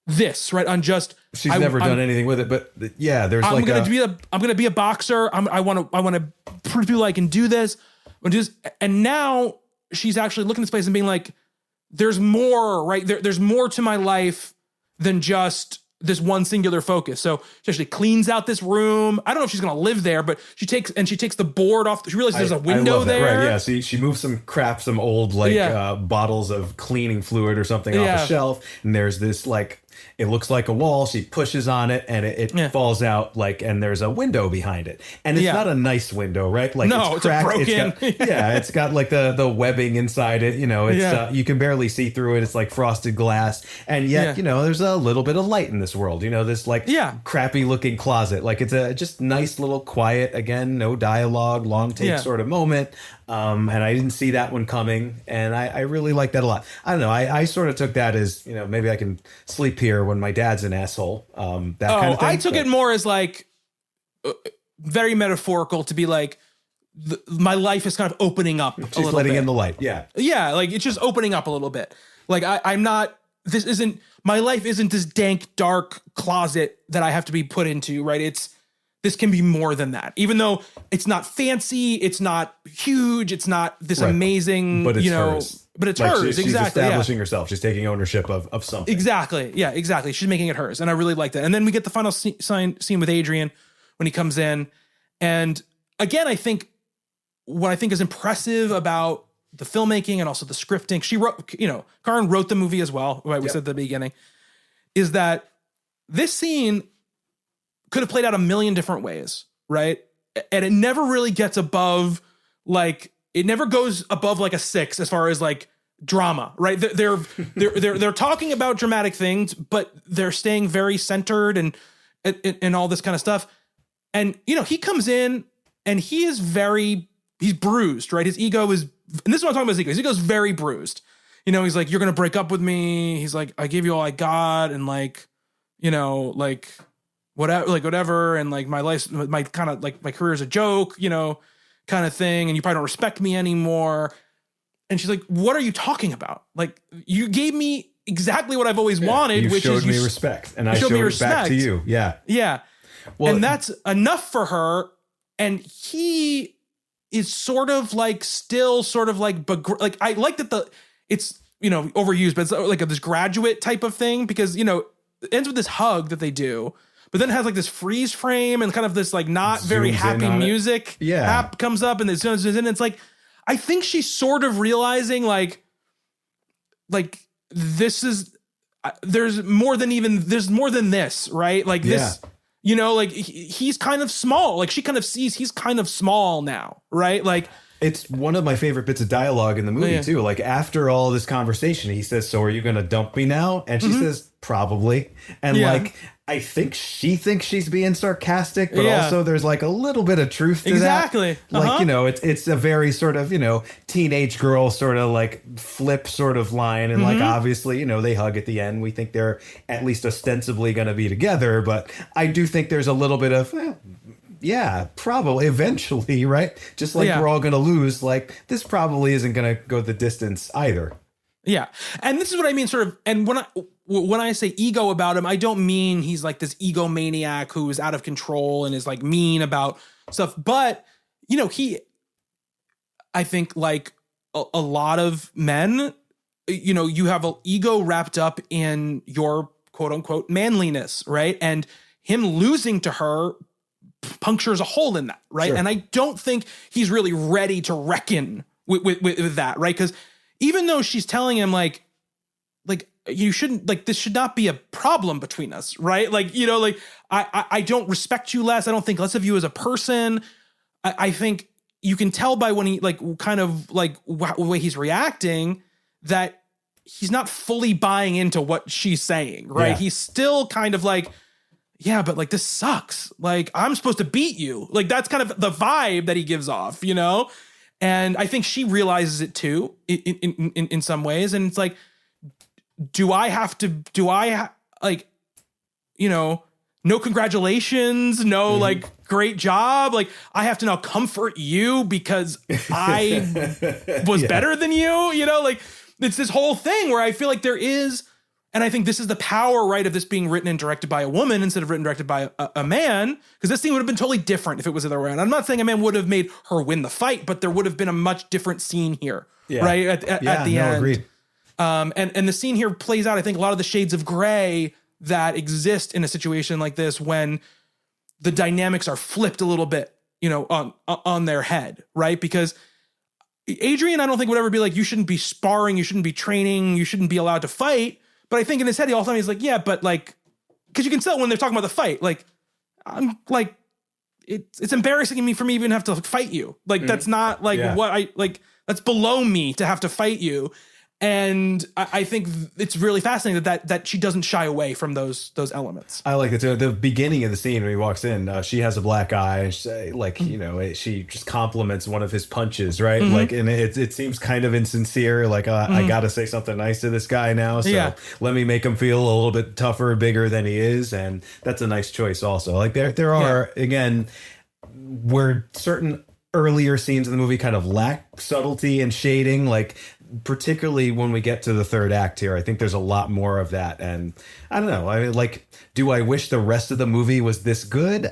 this, right, on just... She's never done anything with it, but yeah, there's I'm gonna be a boxer. I want to prove people I can do this. And now she's actually looking at this place and being like, there's more, right? There's more to my life than just this one singular focus. So she actually cleans out this room. I don't know if she's gonna live there, but she takes the board off. She realizes there's a window there. Right? Yeah. See, she moves some bottles of cleaning fluid or something off a shelf, and there's this like it looks like a wall. She pushes on it and it falls out, like, and there's a window behind it. And it's not a nice window, right? Like, no, it's cracked. broken. It's got like the webbing inside it, you know, it's you can barely see through it. It's like frosted glass. And yet, you know, there's a little bit of light in this world, you know, this like crappy looking closet. Like, it's a just nice little quiet, again, no dialogue, long take sort of moment. And I didn't see that one coming, and I really like that a lot. I don't know. I sort of took that as, you know, maybe I can sleep here when my dad's an asshole. That kind of thing. I took it more as like very metaphorical, to be like, my life is kind of opening up. She's letting in the light. Yeah. Yeah. Like, it's just opening up a little bit. Like, I'm not, my life isn't this dank, dark closet that I have to be put into, right? This can be more than that, even though it's not fancy, it's not huge, it's not this amazing, but it's hers. But it's like hers, she's exactly. establishing herself. She's taking ownership of something. Exactly. Yeah, exactly. She's making it hers, and I really like that. And then we get the final scene with Adrian when he comes in, and again, I think what I think is impressive about the filmmaking and also the scripting, she wrote, you know, Karyn wrote the movie as well, right? We said at the beginning, is that this scene could have played out a million different ways, right? And it never really gets above, like, it never goes above like a 6 as far as like drama, right? They're talking about dramatic things, but they're staying very centered and all this kind of stuff. And, you know, he comes in and he's bruised, right? His ego is, and this is what I'm talking about, his ego. His ego is very bruised. You know, he's like, you're going to break up with me. He's like, I gave you all I got. And like, you know, like, whatever, and like my life, my kind of like my career is a joke, you know, kind of thing, and you probably don't respect me anymore. And she's like, what are you talking about? Like, you gave me exactly what I've always wanted, which showed is me respect, and I showed it back to you. Yeah. Well, and that's enough for her. And he is sort of like still sort of like I like that it's, you know, overused, but it's like this graduate type of thing, because, you know, it ends with this hug that they do. But then it has like this freeze frame and kind of this like not very happy music app comes up, and it zooms in. It's like, I think she's sort of realizing like this is, there's more than this, right? Like this, you know, like he's kind of small. Like, she kind of sees he's kind of small now, right? Like, it's one of my favorite bits of dialogue in the movie too. Like, after all this conversation, he says, "So are you going to dump me now?" And she says, "Probably." And like, I think she thinks she's being sarcastic, but also there's like a little bit of truth to that. Like, you know, it's a very sort of, you know, teenage girl sort of like flip sort of line. And like, obviously, you know, they hug at the end. We think they're at least ostensibly going to be together. But I do think there's a little bit of, yeah, probably eventually, right? Just like we're all going to lose. Like, this probably isn't going to go the distance either. Yeah. And this is what I mean, sort of. And when I say ego about him, I don't mean he's like this egomaniac who is out of control and is like mean about stuff. But, you know, I think like a lot of men, you know, you have an ego wrapped up in your quote unquote manliness, right? And him losing to her punctures a hole in that, right? Sure. And I don't think he's really ready to reckon with that, right? Because even though she's telling him like you shouldn't, like, this should not be a problem between us, right? Like, you know, like I don't respect you less. I don't think less of you as a person. I think you can tell by when he like kind of like the way he's reacting that he's not fully buying into what she's saying, right? Yeah. He's still kind of like, yeah, but like, this sucks. Like, I'm supposed to beat you. Like, that's kind of the vibe that he gives off, you know? And I think she realizes it too in some ways. And it's like, like, you know, no congratulations, no like great job. Like, I have to now comfort you because I was better than you know, like it's this whole thing where I feel like there is, and I think this is the power, right, of this being written and directed by a woman instead of written and directed by a man, because this scene would have been totally different if it was the other way around. I'm not saying a man would have made her win the fight, but there would have been a much different scene here, right, at the end. Agreed. And the scene here plays out, I think, a lot of the shades of gray that exist in a situation like this when the dynamics are flipped a little bit, you know, on their head, right? Because Adrian, I don't think would ever be like, you shouldn't be sparring, you shouldn't be training, you shouldn't be allowed to fight. But I think in his head, all the time he's like, yeah, but like, because you can tell when they're talking about the fight, like, I'm like, it's embarrassing for me even have to fight you. Like, that's not like what I like. That's below me to have to fight you. And I think it's really fascinating that she doesn't shy away from those elements. I like it too. The beginning of the scene when he walks in, she has a black eye. She just compliments one of his punches, right? Like, and it seems kind of insincere. Like, I got to say something nice to this guy now. So let me make him feel a little bit tougher, bigger than he is. And that's a nice choice also. Like there are, again, where certain earlier scenes in the movie kind of lack subtlety and shading, like particularly when we get to the third act here, I think there's a lot more of that. And I don't know, I mean, like, do I wish the rest of the movie was this good?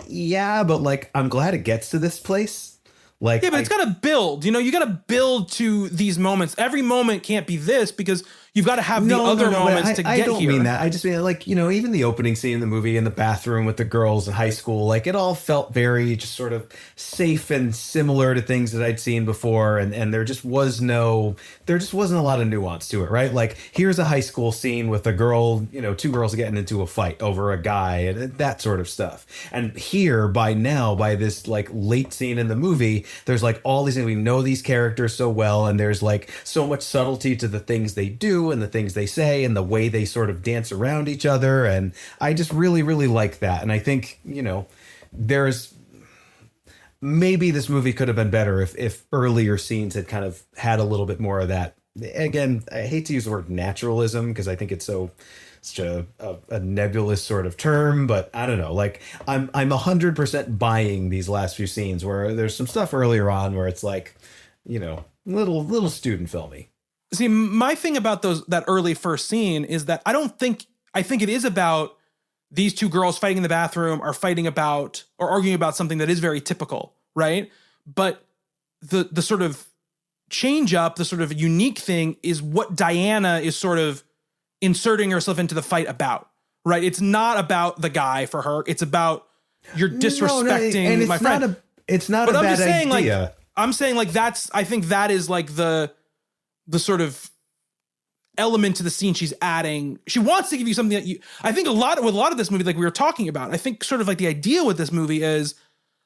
Yeah, but like, I'm glad it gets to this place. Like, yeah, but it's got to build, you got to build to these moments. Every moment can't be this because you've got to have the other moments to get here. I don't mean that. I just mean like, even the opening scene in the movie in the bathroom with the girls in high school, like it all felt very just sort of safe and similar to things that I'd seen before. And there just wasn't a lot of nuance to it, right? Like here's a high school scene with a girl, two girls getting into a fight over a guy and that sort of stuff. And here by this like late scene in the movie, there's like all these things. We know these characters so well. And there's like so much subtlety to the things they do and the things they say and the way they sort of dance around each other. And I just really, really like that. And I think, there's maybe this movie could have been better if earlier scenes had kind of had a little bit more of that. Again, I hate to use the word naturalism because I think it's such a nebulous sort of term, but I don't know. Like I'm 100% buying these last few scenes where there's some stuff earlier on where it's like, little student filmy. See, my thing about that early first scene is that I think it is about these two girls fighting in the bathroom or fighting about or arguing about something that is very typical, right? But the sort of change up, the sort of unique thing is what Diana is sort of inserting herself into the fight about, right? It's not about the guy for her. It's about you're disrespecting my friend. It's not a bad idea. I'm saying like I think that is like the sort of element to the scene she's adding. She wants to give you something that I think with a lot of this movie, like we were talking about, I think sort of like the idea with this movie is,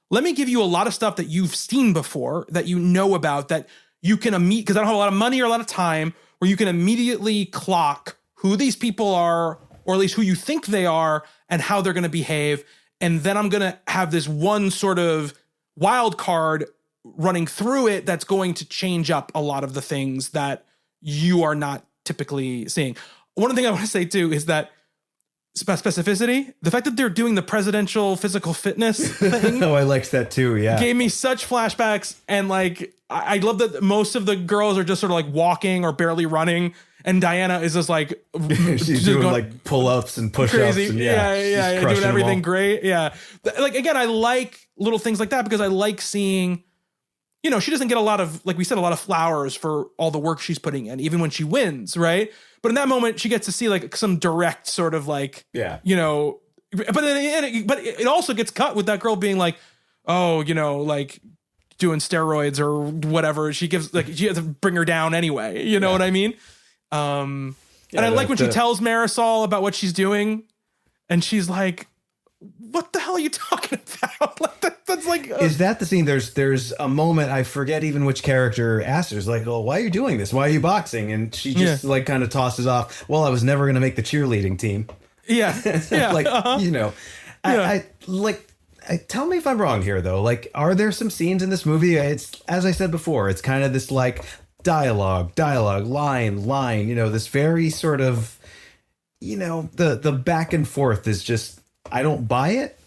let me give you a lot of stuff that you've seen before, that you know about, that you can because I don't have a lot of money or a lot of time, where you can immediately clock who these people are, or at least who you think they are and how they're going to behave. And then I'm going to have this one sort of wild card running through it that's going to change up a lot of the things that you are not typically seeing. One thing I want to say too is that specificity, the fact that they're doing the presidential physical fitness thing. Oh, I liked that too. Yeah. Gave me such flashbacks. And like, I love that most of the girls are just sort of like walking or barely running. And Diana is just like, she's doing like pull-ups and push-ups. And yeah, doing everything great. Yeah. Like, again, I like little things like that because I like seeing, she doesn't get a lot of, like we said, a lot of flowers for all the work she's putting in, even when she wins, right? But in that moment, she gets to see like some direct sort of like, but it also gets cut with that girl being like, oh, like doing steroids or whatever. She gives like, she has to bring her down anyway. You know what I mean? And I like when she tells Marisol about what she's doing and she's like, what the hell are you talking about? Like that's like, is that the scene? There's a moment, I forget even which character asks her, is like, oh, why are you doing this? Why are you boxing? And she just like kind of tosses off, well, I was never going to make the cheerleading team. Yeah. Yeah. Like, I like, tell me if I'm wrong here though. Like, are there some scenes in this movie? It's, as I said before, it's kind of this like dialogue, line, this very sort of, the back and forth is just, I don't buy it.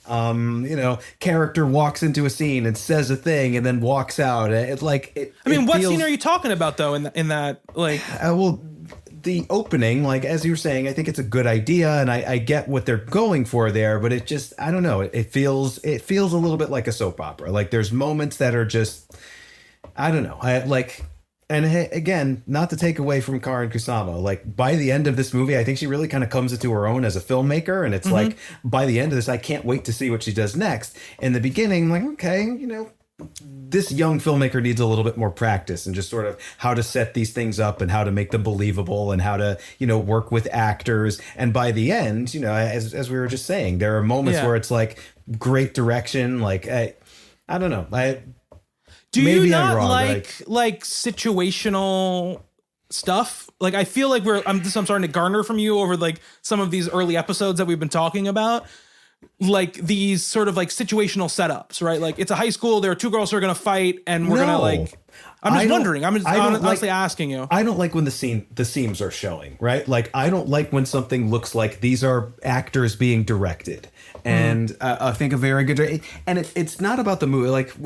Character walks into a scene and says a thing and then walks out. It's like, what scene are you talking about though? In that, like, well, the opening, like, as you were saying, I think it's a good idea and I get what they're going for there, but it just, I don't know. It feels a little bit like a soap opera. Like there's moments that are just, I don't know. And again, not to take away from Karyn Kusama, like by the end of this movie, I think she really kind of comes into her own as a filmmaker. And it's like, by the end of this, I can't wait to see what she does next. In the beginning, like, okay, this young filmmaker needs a little bit more practice and just sort of how to set these things up and how to make them believable and how to, work with actors. And by the end, as we were just saying, there are moments where it's like great direction. Like, I don't know. Do you not like situational stuff? Like, I feel like I'm starting to garner from you over like some of these early episodes that we've been talking about. Like these sort of like situational setups, right? Like it's a high school. There are two girls who are going to fight, and we're going to like. I'm just wondering. I'm just honestly asking you. I don't like when the seams are showing, right? Like I don't like when something looks like these are actors being directed. And I think a very good, and it's not about the movie. Like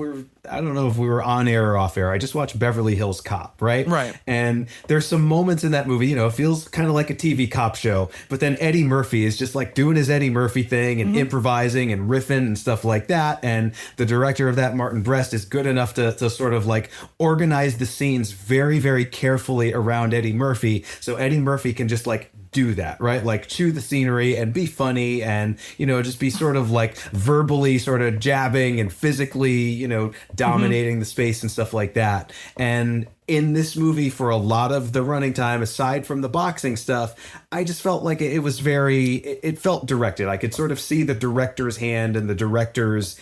I don't know if we were on air or off air. I just watched Beverly Hills Cop, right? Right. And there's some moments in that movie, it feels kind of like a TV cop show, but then Eddie Murphy is just like doing his Eddie Murphy thing and improvising and riffing and stuff like that. And the director of that, Martin Brest, is good enough to sort of like organize the scenes very, very carefully around Eddie Murphy. So Eddie Murphy can just like do that, right? Like chew the scenery and be funny and, just be sort of like verbally sort of jabbing and physically, dominating the space and stuff like that. And in this movie, for a lot of the running time, aside from the boxing stuff, I just felt like it was it felt directed. I could sort of see the director's hand and the director's,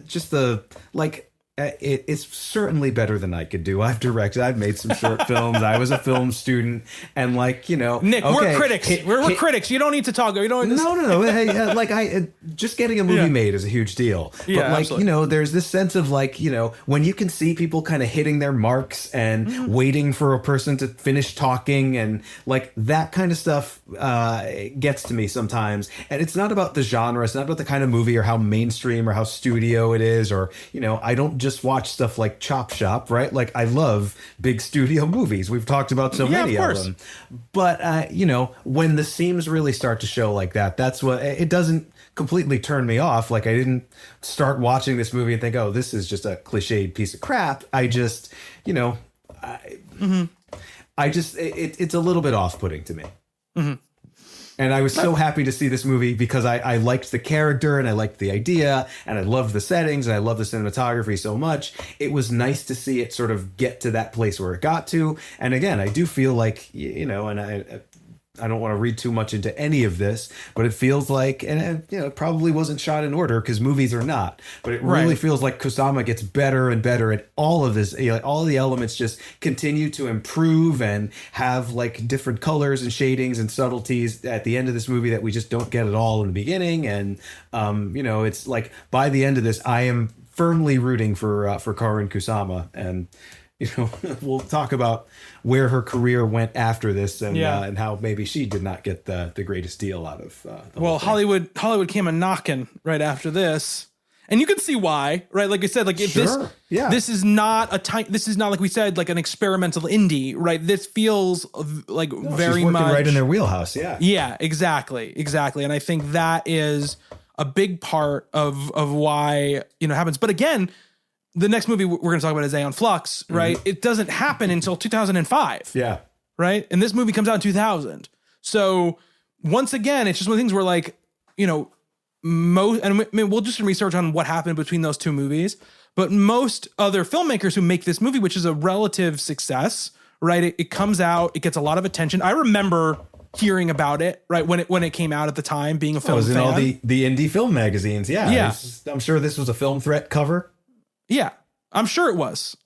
just the like, it's certainly better than I could do. I've directed. I've made some short films. I was a film student, and like Nick, okay, we're critics. We're critics. You don't need to talk. You don't. No. Hey, like just getting a movie made is a huge deal. But like absolutely. There's this sense of like when you can see people kind of hitting their marks and waiting for a person to finish talking and like that kind of stuff gets to me sometimes. And it's not about the genre. It's not about the kind of movie or how mainstream or how studio it is or I don't just watch stuff like Chop Shop, right? Like I love big studio movies. We've talked about so many of them. But when the seams really start to show like that, that's what it doesn't completely turn me off. Like I didn't start watching this movie and think, oh, this is just a cliched piece of crap. I just, it's a little bit off-putting to me. Mm-hmm. And I was so happy to see this movie because I liked the character and I liked the idea and I loved the settings and I loved the cinematography so much. It was nice to see it sort of get to that place where it got to. And again, I do feel like, and I don't want to read too much into any of this, but it feels like, and it probably wasn't shot in order because movies are not, but it really feels like Kusama gets better and better at all of this. All the elements just continue to improve and have like different colors and shadings and subtleties at the end of this movie that we just don't get at all in the beginning. And, it's like by the end of this, I am firmly rooting for Karyn Kusama. And, we'll talk about where her career went after this and how maybe she did not get the greatest deal out of Hollywood came a knocking right after this. And you can see why, right? Like I said, like if this is not like we said, like an experimental indie, right? This feels like very much right in their wheelhouse. Yeah. Yeah, exactly. And I think that is a big part of why, it happens. But again, the next movie we're going to talk about is Aeon Flux, right? Mm-hmm. It doesn't happen until 2005. Yeah. Right. And this movie comes out in 2000. So once again, it's just one of the things where like, we'll do some research on what happened between those two movies, but most other filmmakers who make this movie, which is a relative success, right? It comes out, it gets a lot of attention. I remember hearing about it, right? When it came out at the time, being a film fan. It was in all the indie film magazines. Yeah. Yeah. I'm sure this was a Film Threat cover. Yeah, I'm sure it was.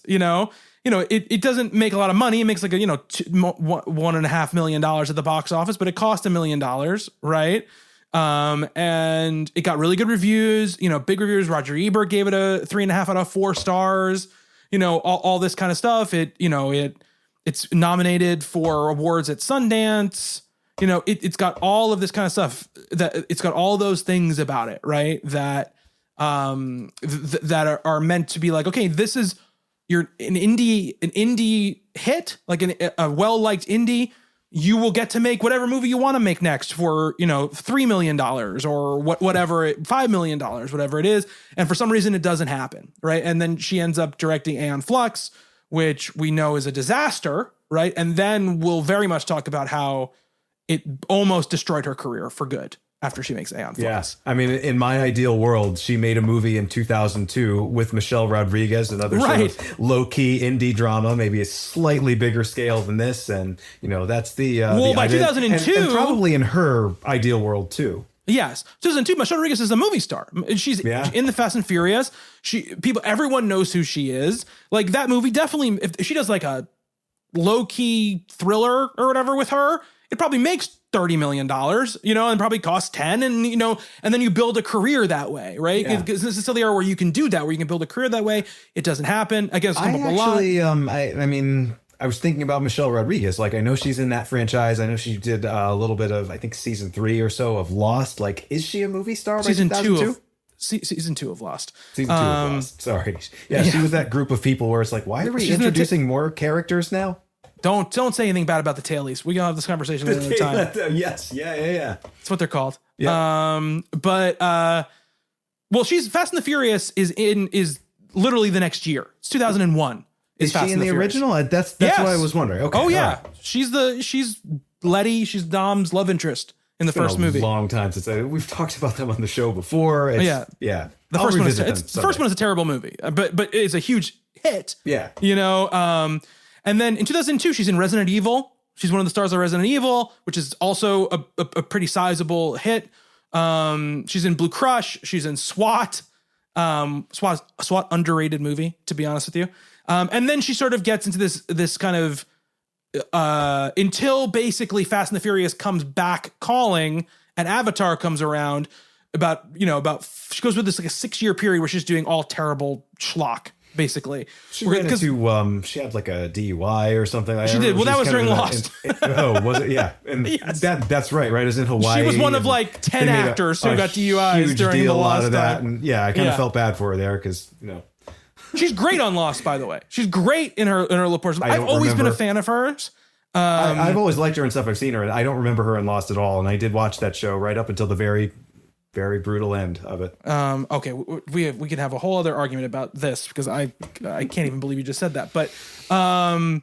It doesn't make a lot of money. It makes like $1.5 million at the box office, but it cost $1 million, right? And it got really good reviews. Big reviews. Roger Ebert gave it a 3.5 out of 4 stars. All this kind of stuff. It's nominated for awards at Sundance. It's got all of this kind of stuff. That it's got all those things about it, right? That that are meant to be like, okay, this is an indie hit, like a well-liked indie. You will get to make whatever movie you want to make next for, $3 million or whatever, $5 million, whatever it is. And for some reason it doesn't happen. Right. And then she ends up directing Aeon Flux, which we know is a disaster. Right. And then we'll very much talk about how it almost destroyed her career for good after she makes Aeon Flux. Yes. I mean, in my ideal world, she made a movie in 2002 with Michelle Rodriguez, another sort of low-key indie drama, maybe a slightly bigger scale than this. And, you know, that's the by idea. 2002... And probably in her ideal world, too. Yes. 2002, Michelle Rodriguez is a movie star. She's in the Fast and Furious. Everyone knows who she is. Like, that movie definitely, if she does like a low-key thriller or whatever with her, it probably makes $30 million, you know, and probably costs 10, and, you know, and then you build a career that way, right? Because this is still the era where you can do that, where you can build a career that way. It doesn't happen. I guess come up a lot. I mean, I was thinking about Michelle Rodriguez. Like, I know she's in that franchise. I know she did a little bit of, I think, season 3 or so of Lost. Like, is she a movie star by 2002? Season 2 of Lost. Season 2 of Lost. Sorry. Yeah, she was that group of people where it's like, why are we introducing more characters now? Don't say anything bad about the tailies. We can have this conversation another time. Yes. Yeah. That's what they're called. Yeah. Well, she's Fast and the Furious is literally the next year. It's 2001. Is she in the original? That's what I was wondering. Okay. Oh yeah. Right. She's Letty. She's Dom's love interest in the first movie. Long time since we've talked about them on the show before. Yeah. The first one is a terrible movie, but it's a huge hit. Yeah. You know. And then in 2002, she's in Resident Evil. She's one of the stars of Resident Evil, which is also a pretty sizable hit. She's in Blue Crush. She's in SWAT. SWAT underrated movie, to be honest with you. And then she sort of gets into this kind of until basically Fast and the Furious comes back calling and Avatar comes around. She goes with this like a 6-year period where she's doing all terrible schlock. Basically, she ran into she had like a DUI or something. She did. Well, that was during Lost. Was it? Yeah, and yes. That's right. Right, is in Hawaii. She was one of like 10 actors who got DUIs during the Lost. Out of that, and I kind of felt bad for her there because she's great on Lost. By the way, she's great in her little portion. I've always been a fan of hers. I've always liked her and stuff. I've seen her, and I don't remember her in Lost at all. And I did watch that show right up until the very brutal end of it. Okay, we can have a whole other argument about this because I can't even believe you just said that. But I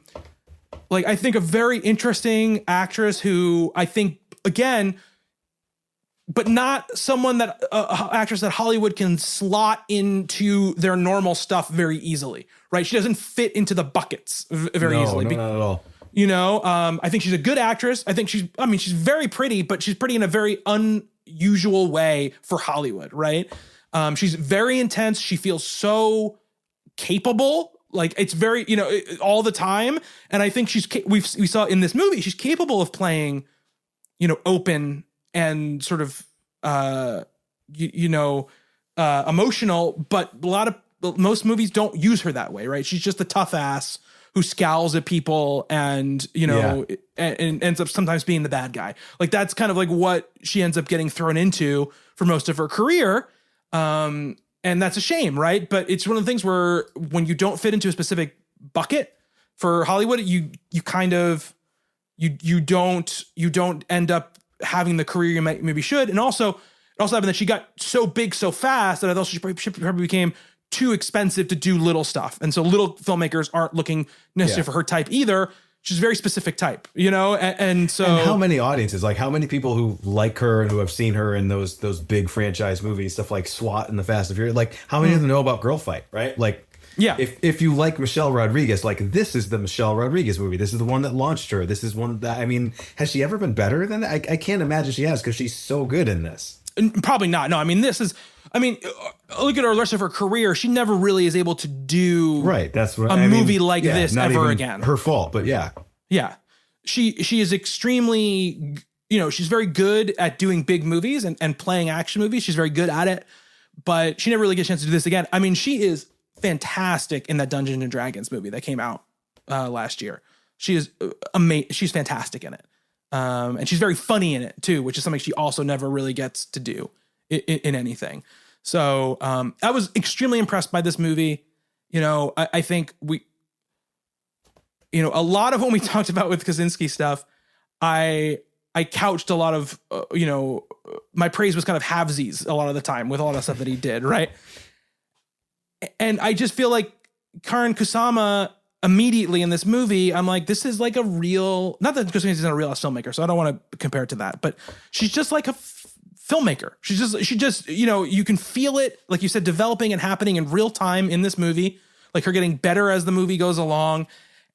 think a very interesting actress who I think again, but not someone that actress that Hollywood can slot into their normal stuff very easily. Right? She doesn't fit into the buckets very easily. No, not at all. You know, I think she's a good actress. I think she's very pretty, but she's pretty in a very unusual way for Hollywood, right? She's very intense. She feels so capable. Like it's very, all the time. And I think we saw in this movie, she's capable of playing, open and sort of, emotional, but most movies don't use her that way, right? She's just a tough ass who scowls at people and, and ends up sometimes being the bad guy. Like that's kind of like what she ends up getting thrown into for most of her career. And that's a shame, right? But it's one of the things where when you don't fit into a specific bucket for Hollywood, you don't end up having the career you maybe should. And also it also happened that she got so big so fast that I thought she probably became too expensive to do little stuff. And so little filmmakers aren't looking necessarily for her type either. She's a very specific type, and so and how many audiences, like how many people who like her and who have seen her in those big franchise movies, stuff like SWAT and the Fast and Furious, like how many of them know about Girlfight, right? Like, yeah, if you like Michelle Rodriguez, like this is the Michelle Rodriguez movie. This is the one that launched her. This is one that, has she ever been better than that? I can't imagine she has because she's so good in this. Probably not. No, look at her rest of her career. She never really is able to do That's what a movie like this ever again. Her fault, but yeah. She is extremely, she's very good at doing big movies and playing action movies. She's very good at it, but she never really gets a chance to do this again. She is fantastic in that Dungeons and Dragons movie that came out last year. She is amazing. She's fantastic in it. And she's very funny in it too, which is something she also never really gets to do in anything. So I was extremely impressed by this movie. I think a lot of when we talked about with Kaczynski stuff, I couched a lot of, my praise was kind of halvesies a lot of the time with a lot of stuff that he did. Right. And I just feel like Karyn Kusama immediately in this movie, I'm like, this is like a real, not that Kaczynski's not a real filmmaker, so I don't want to compare it to that, but she's just like a filmmaker. She just, you can feel it, like you said, developing and happening in real time in this movie, like her getting better as the movie goes along.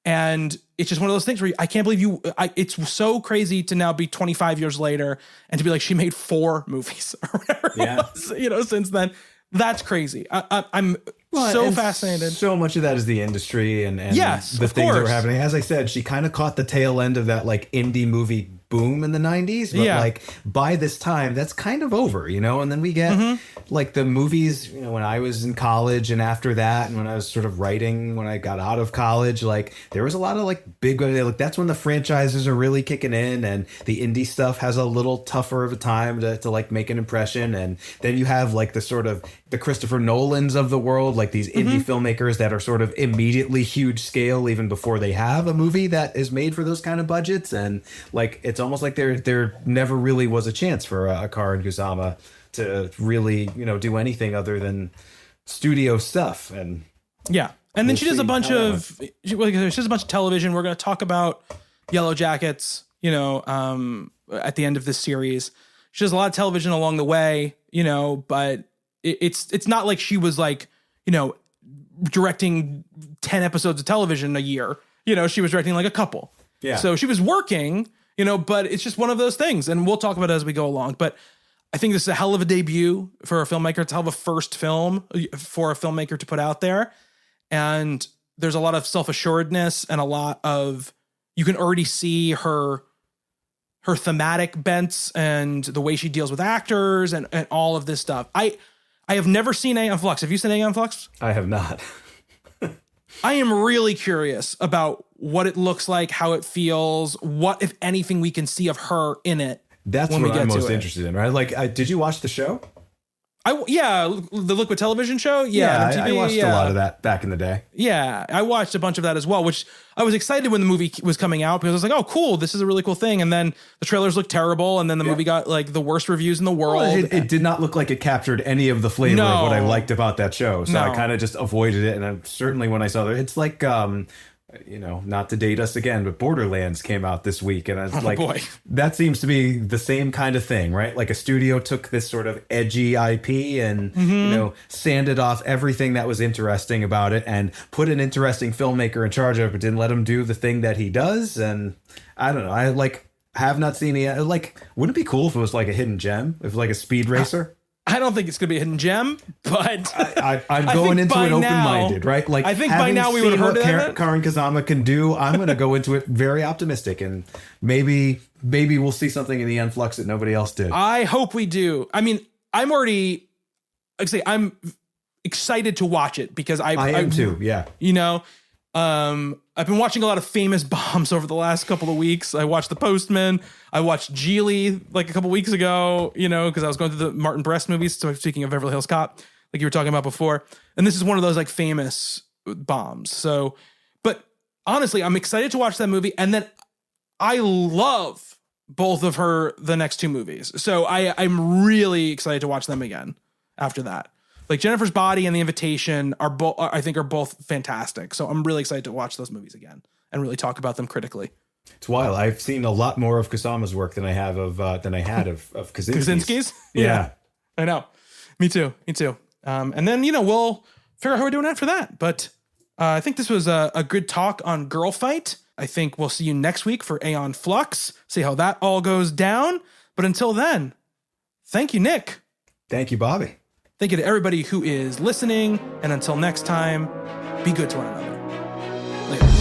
And it's just one of those things where I can't believe it's so crazy to now be 25 years later and to be like, she made 4 movies or whatever it was, since then. That's crazy. I'm so fascinated. So much of that is the industry and yes, the things that were happening. As I said, she kind of caught the tail end of that like indie movie boom in the 90s, but like by this time that's kind of over, and then we get like the movies, when I was in college and after that, and when I was sort of writing, when I got out of college, like there was a lot of like big, like that's when the franchises are really kicking in and the indie stuff has a little tougher of a time to like make an impression. And then you have like the sort of the Christopher Nolans of the world, like these indie filmmakers that are sort of immediately huge scale even before they have a movie that is made for those kind of budgets. And like it's almost like there never really was a chance for a Karyn Kusama to really do anything other than studio stuff. And and then she does a bunch of television. We're going to talk about Yellow Jackets at the end of this series. She does a lot of television along the way, but it's not like she was like directing 10 episodes of television a year. She was directing like a couple. So she was working, but it's just one of those things. And we'll talk about it as we go along. But I think this is a hell of a debut for a filmmaker. It's a hell of a first film for a filmmaker to put out there. And there's a lot of self-assuredness and a lot of, you can already see her thematic bents and the way she deals with actors and all of this stuff. I have never seen Aeon Flux. Have you seen Aeon Flux? I have not. I am really curious about what it looks like, how it feels, what, if anything, we can see of her in it. That's what I'm most interested in, right? Like, did you watch the show? The Liquid Television show. I watched a lot of that back in the day. Yeah, I watched a bunch of that as well, which I was excited when the movie was coming out because I was like, oh, cool, this is a really cool thing. And then the trailers looked terrible. And then the movie got like the worst reviews in the world. Well, it did not look like it captured any of the flavor of what I liked about that show. So I kind of just avoided it. And certainly when I saw it, it's like, not to date us again, but Borderlands came out this week. And I was boy. That seems to be the same kind of thing, right? Like a studio took this sort of edgy IP and, sanded off everything that was interesting about it and put an interesting filmmaker in charge of it, but didn't let him do the thing that he does. And I don't know. I have not seen it. Like, wouldn't it be cool if it was like a hidden gem? If it was like a speed racer? I don't think it's going to be a hidden gem, but I'm going into it open-minded, right? Like, I think by now we would have heard of it. Karyn Kusama can do. I'm going to go into it very optimistic, and maybe we'll see something in the Aeon Flux that nobody else did. I hope we do. I mean, I'm excited to watch it because I am too. Yeah, I've been watching a lot of famous bombs over the last couple of weeks. I watched The Postman. I watched Geely like a couple weeks ago, because I was going through the Martin Brest movies. So speaking of Beverly Hills Cop, like you were talking about before. And this is one of those like famous bombs. So, but honestly, I'm excited to watch that movie. And then I love both of the next 2 movies. So I'm really excited to watch them again after that. Like Jennifer's Body and The Invitation are both fantastic. So I'm really excited to watch those movies again and really talk about them critically. It's wild. I've seen a lot more of Kusama's work than I had of Kaczynski's. Yeah, I know. Me too. And then, we'll figure out how we're doing after that. But I think this was a good talk on Girlfight. I think we'll see you next week for Aeon Flux. See how that all goes down. But until then, thank you, Nick. Thank you, Bobby. Thank you to everybody who is listening. And until next time, be good to one another. Later.